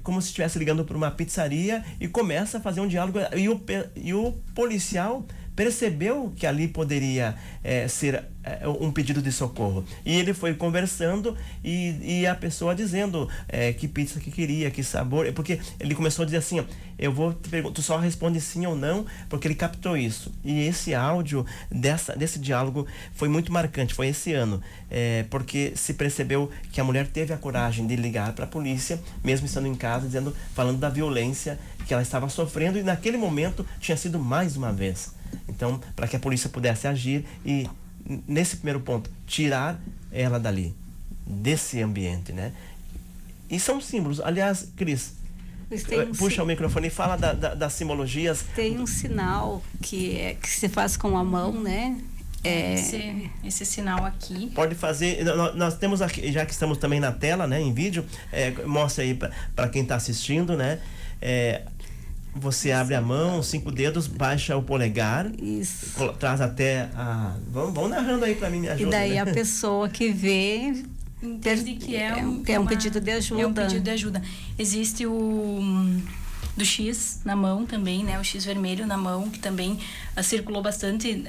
como se estivesse ligando para uma pizzaria e começa a fazer um diálogo, e o policial percebeu que ali poderia ser um pedido de socorro. E ele foi conversando e a pessoa dizendo que pizza que queria, que sabor. Porque ele começou a dizer assim, eu vou te perguntar, tu só responde sim ou não, porque ele captou isso. E esse áudio desse diálogo foi muito marcante, foi esse ano. Porque se percebeu que a mulher teve a coragem de ligar para a polícia, mesmo estando em casa, falando da violência que ela estava sofrendo, e naquele momento tinha sido mais uma vez. Então, para que a polícia pudesse agir e, nesse primeiro ponto, tirar ela dali, desse ambiente, né? E são símbolos. Aliás, Cris, puxa o microfone e fala das simbologias. Tem um sinal que se faz com a mão, né? Esse sinal aqui. Pode fazer. Nós temos aqui, já que estamos também na tela, né, em vídeo, mostra aí para quem está assistindo, né? Você abre a mão, 5 dedos, baixa o polegar. Isso. Traz até a... Vamos narrando aí pra mim, me ajuda. E daí, né? a pessoa que vê... Entende que é um pedido de ajuda. É um pedido de ajuda. Existe o do X na mão também, né? O X vermelho na mão, que também circulou bastante,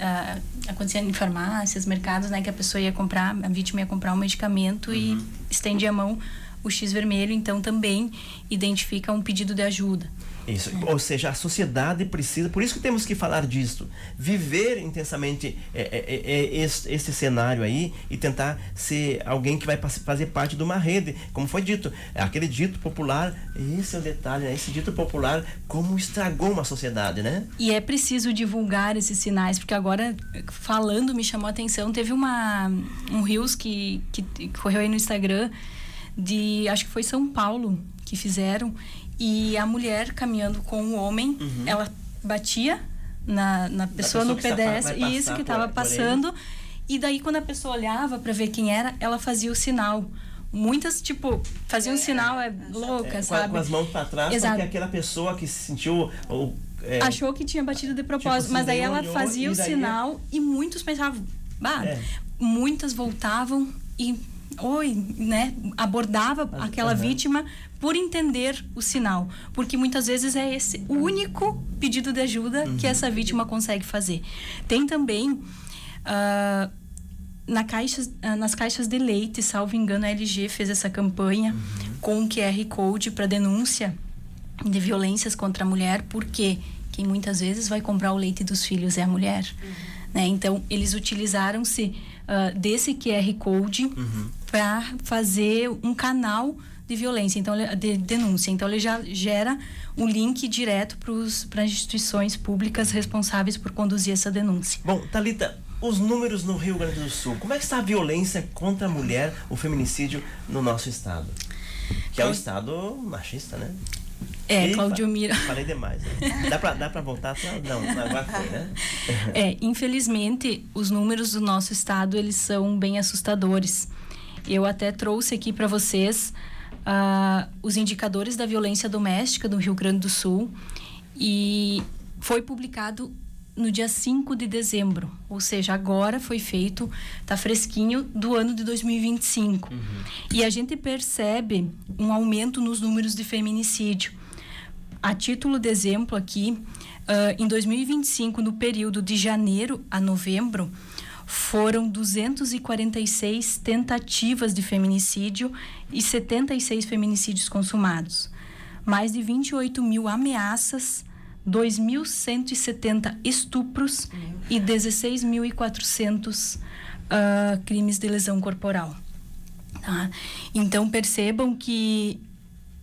acontecendo em farmácias, mercados, né? Que a pessoa ia comprar, a vítima ia comprar um medicamento e estende a mão, o X vermelho, então também identifica um pedido de ajuda. Isso, ou seja, a sociedade precisa, por isso que temos que falar disso, viver intensamente esse cenário aí e tentar ser alguém que vai fazer parte de uma rede, como foi dito, aquele dito popular, esse é o detalhe, né? Esse dito popular, como estragou uma sociedade, né? E é preciso divulgar esses sinais, porque agora, falando, me chamou a atenção, teve um Reels que correu aí no Instagram, acho que foi São Paulo, que fizeram. E a mulher caminhando com o homem, ela batia na pessoa no pedestre, isso que estava passando. E daí, quando a pessoa olhava para ver quem era, ela fazia o sinal. Muitas, tipo, faziam um sinal, louca, sabe? Com as mãos para trás, exato, porque aquela pessoa que se sentiu... achou que tinha batido de propósito, tipo, mas daí ela fazia o sinal e muitos pensavam... Muitas voltavam e... né? Abordava aquela vítima por entender o sinal, porque muitas vezes é esse o único pedido de ajuda que essa vítima consegue fazer. Tem também nas caixas de leite, salvo engano, a LG fez essa campanha com um QR Code para denúncia de violências contra a mulher, porque quem muitas vezes vai comprar o leite dos filhos é a mulher. Né? Então, eles utilizaram-se desse QR Code para fazer um canal de violência, então, de denúncia. Então, ele já gera um link direto para as instituições públicas responsáveis por conduzir essa denúncia. Bom, Thalita, os números no Rio Grande do Sul, como é que está a violência contra a mulher, o feminicídio no nosso estado? Que é um estado machista, né? Cláudio Mira. Falei demais, né? Dá pra voltar? Não, agora foi, né? Infelizmente, os números do nosso estado, eles são bem assustadores. Eu até trouxe aqui para vocês os indicadores da violência doméstica do Rio Grande do Sul, e foi publicado no dia 5 de dezembro, ou seja, agora foi feito, tá fresquinho, do ano de 2025. E a gente percebe um aumento nos números de feminicídio. A título de exemplo aqui, em 2025, no período de janeiro a novembro, foram 246 tentativas de feminicídio e 76 feminicídios consumados. Mais de 28 mil ameaças, 2.170 estupros e 16.400 crimes de lesão corporal. Tá? Então, percebam que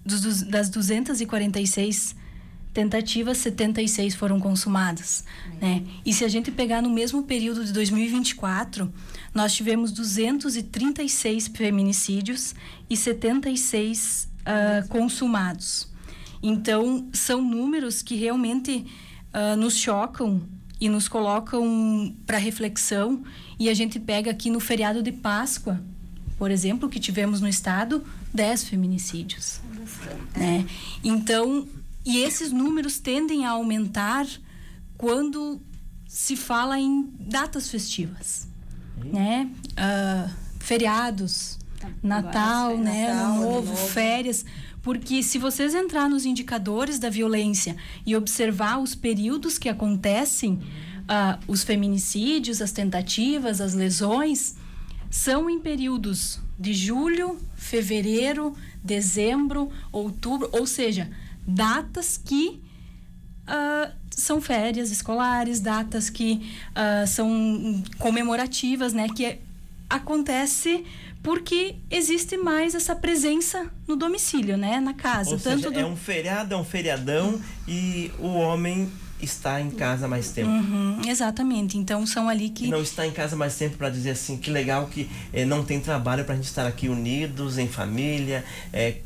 das 246 tentativas, 76 foram consumadas. Né? E se a gente pegar no mesmo período de 2024, nós tivemos 236 feminicídios e 76 consumados. Então, são números que realmente nos chocam e nos colocam para reflexão. E a gente pega aqui no feriado de Páscoa, por exemplo, que tivemos no estado, 10 feminicídios. Né? Então, e esses números tendem a aumentar quando se fala em datas festivas. Né? Feriados, Natal, né? Ano Novo, férias... Porque se vocês entrar nos indicadores da violência e observar os períodos que acontecem, os feminicídios, as tentativas, as lesões, são em períodos de julho, fevereiro, dezembro, outubro, ou seja, datas que são férias escolares, datas que são comemorativas, né? Que acontece porque existe mais essa presença no domicílio, né? Na casa. Ou seja, é um feriado, é um feriadão e o homem está em casa mais tempo. Exatamente. Então, são ali que... Não está em casa mais tempo para dizer assim, que legal que não tem trabalho para a gente estar aqui unidos, em família,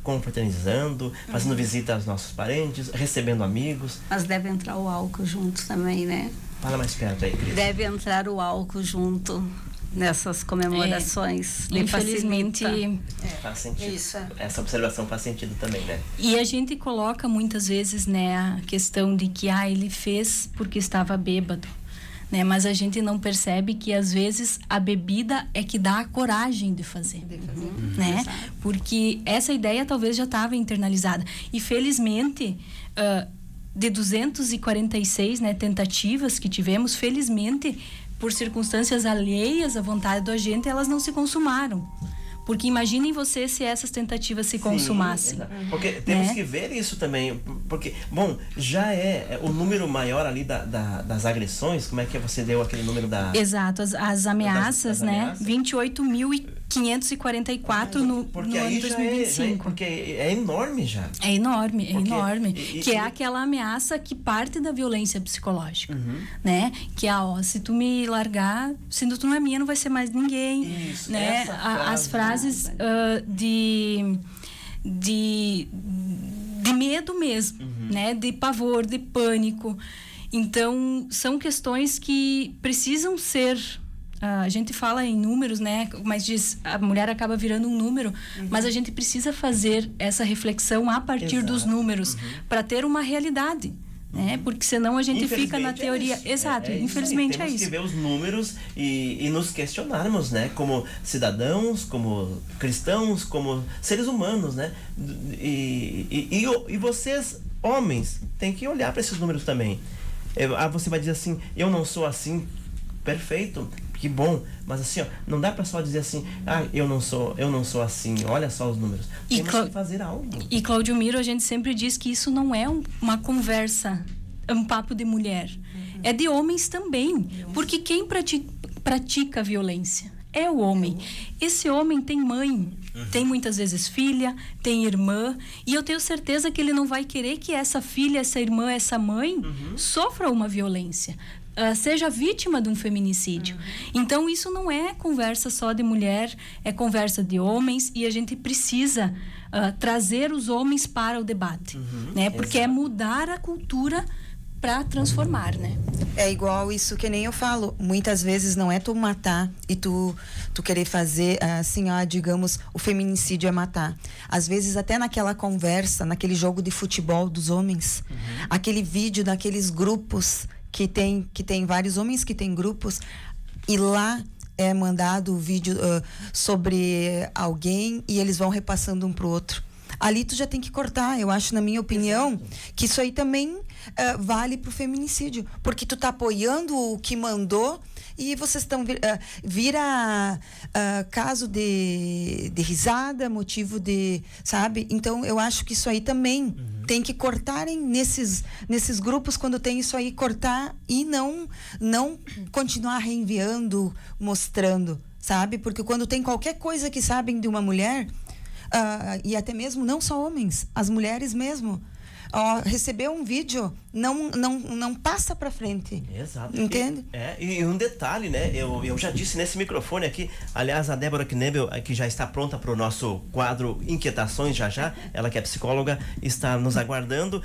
confraternizando, fazendo visita aos nossos parentes, recebendo amigos. Mas deve entrar o álcool junto também, né? Fala mais perto aí, Cris. Deve entrar o álcool junto. nessas comemorações. Infelizmente, Faz sentido. Isso. Essa observação faz sentido também, né? e a gente coloca muitas vezes, né, a questão de que ele fez porque estava bêbado, né? Mas a gente não percebe que às vezes a bebida é que dá a coragem de fazer, né? Porque essa ideia talvez já estava internalizada. E felizmente, de 246, né, tentativas que tivemos, felizmente, por circunstâncias alheias à vontade do agente, elas não se consumaram. Porque imaginem você se essas tentativas se consumassem. Exato. Porque temos que ver isso também. Porque, bom, já é o número maior ali das agressões. Como é que você deu aquele número da... Exato, as ameaças, né? ameaças. 28.544 no ano de 2025. Porque é enorme já. É enorme, é Porque- enorme. e- Que é aquela ameaça que parte da violência psicológica, né? Que se tu me largar, se tu não é minha, não vai ser mais ninguém, Isso, né? essa As frases de medo mesmo, né? De pavor, de pânico. Então, são questões que precisam ser... a gente fala em números, né? Mas diz, a mulher acaba virando um número, mas a gente precisa fazer essa reflexão a partir dos números para ter uma realidade, né? Porque senão a gente fica na teoria. isso. Exato, isso aí. infelizmente é Temos isso. que ver os números e nos questionarmos, né? Como cidadãos, como cristãos, como seres humanos, né? E vocês, homens, têm que olhar para esses números também. Você vai dizer assim, eu não sou assim, perfeito, que bom, mas assim, ó, não dá para só dizer assim, eu não sou assim, olha só os números. Temos que fazer algo. E Cláudio Miro, a gente sempre diz que isso não é uma conversa, um papo de mulher. É de homens também. Porque quem pratica a violência é o homem. Esse homem tem mãe, tem muitas vezes filha, tem irmã, e eu tenho certeza que ele não vai querer que essa filha, essa irmã, essa mãe sofra uma violência. Seja vítima de um feminicídio. Então, isso não é conversa só de mulher, é conversa de homens, e a gente precisa trazer os homens para o debate, né? Porque é mudar a cultura para transformar, né? É igual isso que nem eu falo. Muitas vezes não é tu matar e tu querer fazer assim, digamos, o feminicídio é matar. Às vezes até naquela conversa, naquele jogo de futebol dos homens, aquele vídeo daqueles grupos que tem vários homens que tem grupos, e lá é mandado o vídeo sobre alguém e eles vão repassando um pro outro. Ali tu já tem que cortar. Eu acho, na minha opinião, que isso aí também vale pro feminicídio, porque tu tá apoiando o que mandou e vocês estão vira caso de risada, motivo de, sabe? Então eu acho que isso aí também tem que cortarem nesses grupos, quando tem isso aí, cortar e não continuar reenviando, mostrando, sabe? Porque quando tem qualquer coisa que sabem de uma mulher, e até mesmo não só homens, as mulheres mesmo, receber um vídeo não passa pra frente. Exato. Entende? E um detalhe, né? Eu já disse nesse microfone aqui, aliás, a Débora Knebel, que já está pronta para o nosso quadro Inquietações, já, ela que é psicóloga, está nos aguardando.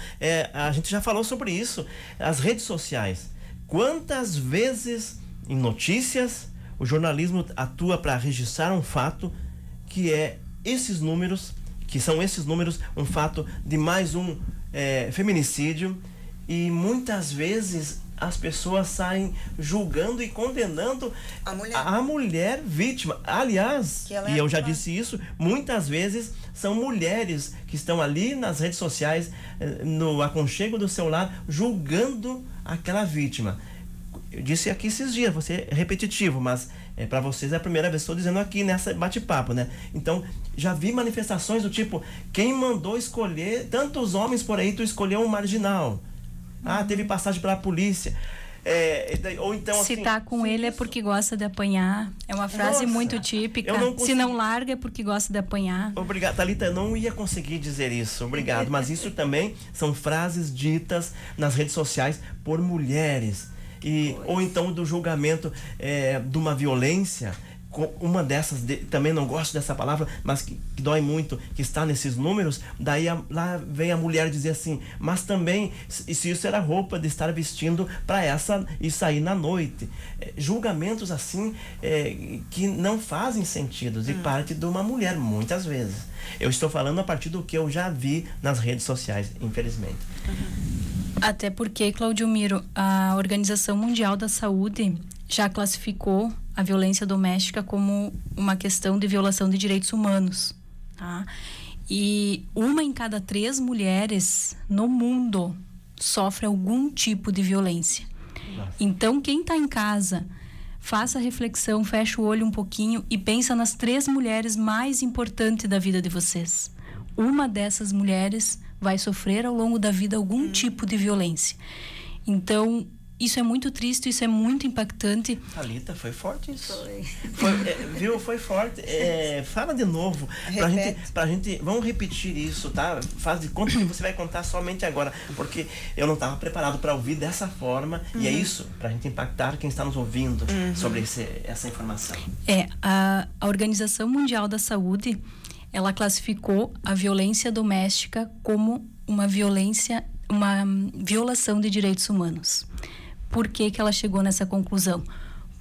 A gente já falou sobre isso. As redes sociais. Quantas vezes em notícias o jornalismo atua para registrar um fato que são esses números, um fato de mais um feminicídio, e muitas vezes as pessoas saem julgando e condenando a mulher vítima. Aliás, e eu já disse isso, muitas vezes são mulheres que estão ali nas redes sociais, no aconchego do seu lar, julgando aquela vítima. Eu disse aqui esses dias, vou ser repetitivo, mas para vocês é a primeira vez que estou dizendo aqui nessa bate-papo, né? Então, já vi manifestações do tipo, quem mandou escolher, tantos homens por aí, tu escolheu um marginal. Teve passagem pela polícia. Ou então, se assim, tá com ele é porque gosta de apanhar. É uma frase muito típica. Se não larga é porque gosta de apanhar. Obrigado, Thalita, eu não ia conseguir dizer isso, obrigado. Mas isso também são frases ditas nas redes sociais por mulheres. Ou então do julgamento de uma violência, uma dessas, também não gosto dessa palavra, mas que dói muito, que está nesses números, daí lá vem a mulher dizer assim, mas também, se isso era roupa de estar vestindo para essa e sair na noite. Julgamentos assim, que não fazem sentido de parte de uma mulher, muitas vezes. Eu estou falando a partir do que eu já vi nas redes sociais, infelizmente. Até porque, Claudio Miro, a Organização Mundial da Saúde já classificou a violência doméstica como uma questão de violação de direitos humanos, tá? E 1 em cada 3 mulheres no mundo sofre algum tipo de violência. Nossa. Então, quem está em casa, faça a reflexão, fecha o olho um pouquinho e pensa nas 3 mulheres mais importantes da vida de vocês. Uma dessas mulheres vai sofrer ao longo da vida algum tipo de violência. Então, isso é muito triste, isso é muito impactante. Thalita, foi forte isso. Viu? Foi forte. Fala de novo. Pra gente. Vamos repetir isso, tá? Faz de conta que você vai contar somente agora. Porque eu não estava preparado para ouvir dessa forma. E é isso, pra gente impactar quem está nos ouvindo sobre essa informação. A Organização Mundial da Saúde, ela classificou a violência doméstica como uma violação de direitos humanos. Por que ela chegou nessa conclusão?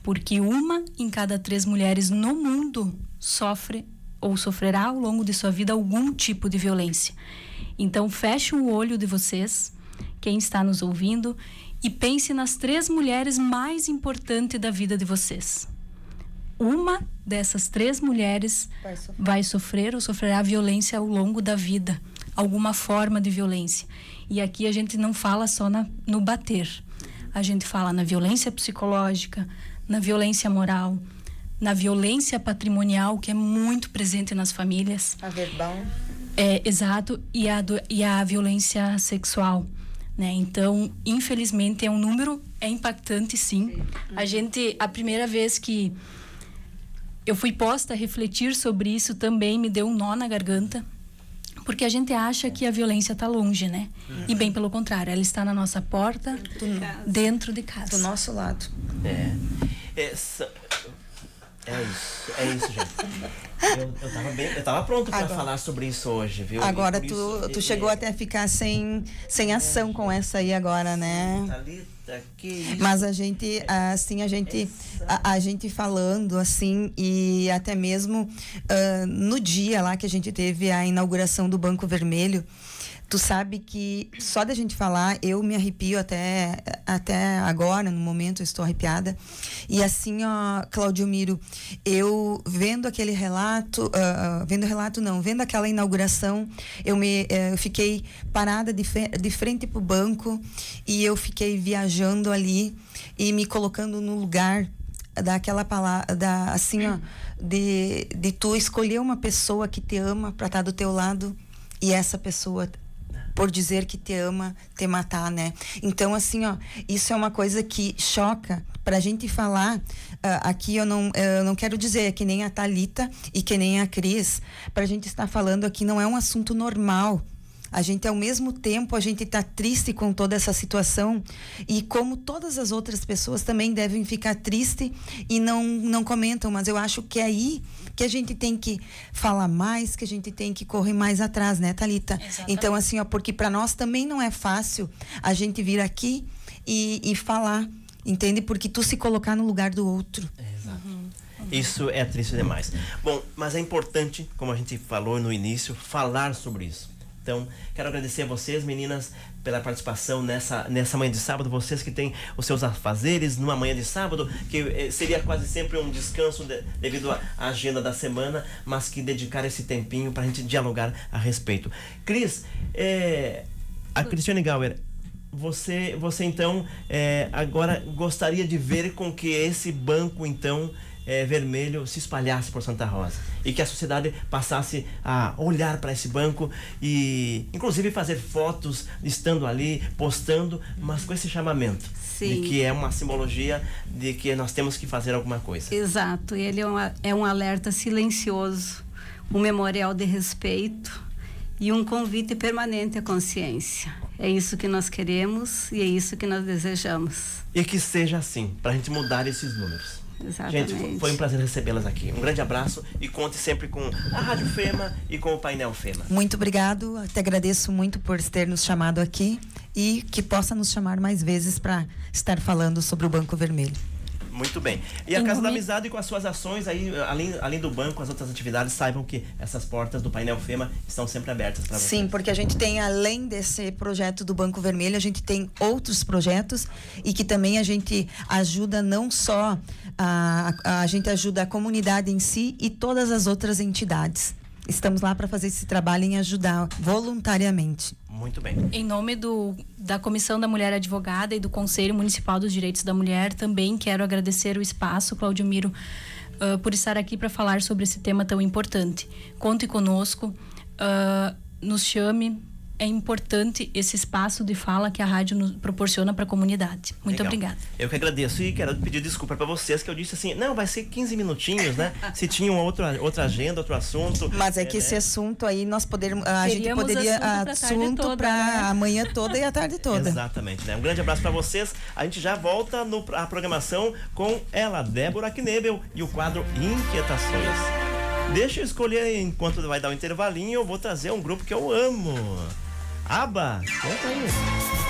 Porque 1 em cada 3 mulheres no mundo sofre ou sofrerá ao longo de sua vida algum tipo de violência. Então, feche o olho de vocês, quem está nos ouvindo, e pense nas 3 mulheres mais importantes da vida de vocês. Uma dessas 3 mulheres vai sofrer ou sofrerá violência ao longo da vida, alguma forma de violência. E aqui a gente não fala só no bater. A gente fala na violência psicológica, na violência moral, na violência patrimonial, que é muito presente nas famílias. A verbal. Exato, e a violência sexual, né? Então, infelizmente, um número impactante, sim. A primeira vez que eu fui posta a refletir sobre isso, também me deu um nó na garganta, porque a gente acha que a violência está longe, né? E bem pelo contrário, ela está na nossa porta, dentro de casa. Do nosso lado. É isso, gente. Eu tava pronto para falar sobre isso hoje, viu? Agora tu chegou até a ficar sem ação com essa aí agora, né? Thalita, que isso? Mas a gente, assim, a gente falando, assim, e até mesmo no dia lá que a gente teve a inauguração do Banco Vermelho, tu sabe que só da gente falar, eu me arrepio até agora, no momento, eu estou arrepiada. E assim, ó, Claudio Miro, eu vendo aquele relato, vendo aquela inauguração, eu fiquei parada de frente pro banco e eu fiquei viajando ali e me colocando no lugar daquela palavra, assim, ó, de tu escolher uma pessoa que te ama para estar do teu lado e essa pessoa, por dizer que te ama, te matar, né? Então, assim, ó, isso é uma coisa que choca pra gente falar. Aqui eu não quero dizer que nem a Thalita e que nem a Cris, pra gente estar falando aqui, não é um assunto normal. A gente, ao mesmo tempo, a gente tá triste com toda essa situação e como todas as outras pessoas também devem ficar triste e não comentam, mas eu acho que é aí que a gente tem que falar mais, que a gente tem que correr mais atrás, né, Thalita? Exatamente. Então, assim, ó, porque para nós também não é fácil a gente vir aqui e falar, entende? Porque tu se colocar no lugar do outro. Exato. Isso é triste demais. Bom, mas é importante, como a gente falou no início, falar sobre isso. Então, quero agradecer a vocês, meninas, pela participação nessa manhã de sábado. Vocês que têm os seus afazeres numa manhã de sábado, que seria quase sempre um descanso devido à agenda da semana, mas que dedicar esse tempinho para a gente dialogar a respeito. Cris, a Cristiane Gauer, você então agora gostaria de ver com que esse banco, então, vermelho se espalhasse por Santa Rosa e que a sociedade passasse a olhar para esse banco e inclusive fazer fotos estando ali, postando, mas com esse chamamento. Sim. De que é uma simbologia de que nós temos que fazer alguma coisa. Exato, ele é um alerta silencioso, um memorial de respeito e um convite permanente à consciência. É isso que nós queremos e é isso que nós desejamos. E que seja assim, para a gente mudar esses números. Exatamente. Gente, foi um prazer recebê-las aqui. Um grande abraço e conte sempre com a Rádio Fema e com o Painel Fema. Muito obrigado, te agradeço muito por ter nos chamado aqui e que possa nos chamar mais vezes para estar falando sobre o Banco Vermelho. Muito bem. E a Casa da Amizade, com as suas ações aí, além do banco, as outras atividades, saibam que essas portas do Painel Fema estão sempre abertas para vocês. Sim, porque a gente tem, além desse projeto do Banco Vermelho, a gente tem outros projetos e que também a gente ajuda não só a gente ajuda a comunidade em si e todas as outras entidades. Estamos lá para fazer esse trabalho em ajudar voluntariamente. Muito bem. Em nome da Comissão da Mulher Advogada e do Conselho Municipal dos Direitos da Mulher, também quero agradecer o espaço, Claudio Miro, por estar aqui para falar sobre esse tema tão importante. Conte conosco, nos chame. É importante esse espaço de fala que a rádio nos proporciona para a comunidade. Muito Legal. obrigada. Eu que agradeço e quero pedir desculpa para vocês que eu disse assim, não, vai ser 15 minutinhos, né? Se tinha outra agenda, outro assunto. Mas é que esse assunto aí a gente Teríamos poderia assunto para né? a manhã toda e a tarde toda. Exatamente, né? Um grande abraço para vocês. A gente já volta a programação com ela, Débora Knebel, e o quadro Inquietações. Deixa eu escolher, enquanto vai dar um intervalinho, eu vou trazer um grupo que eu amo. ABBA, conta aí.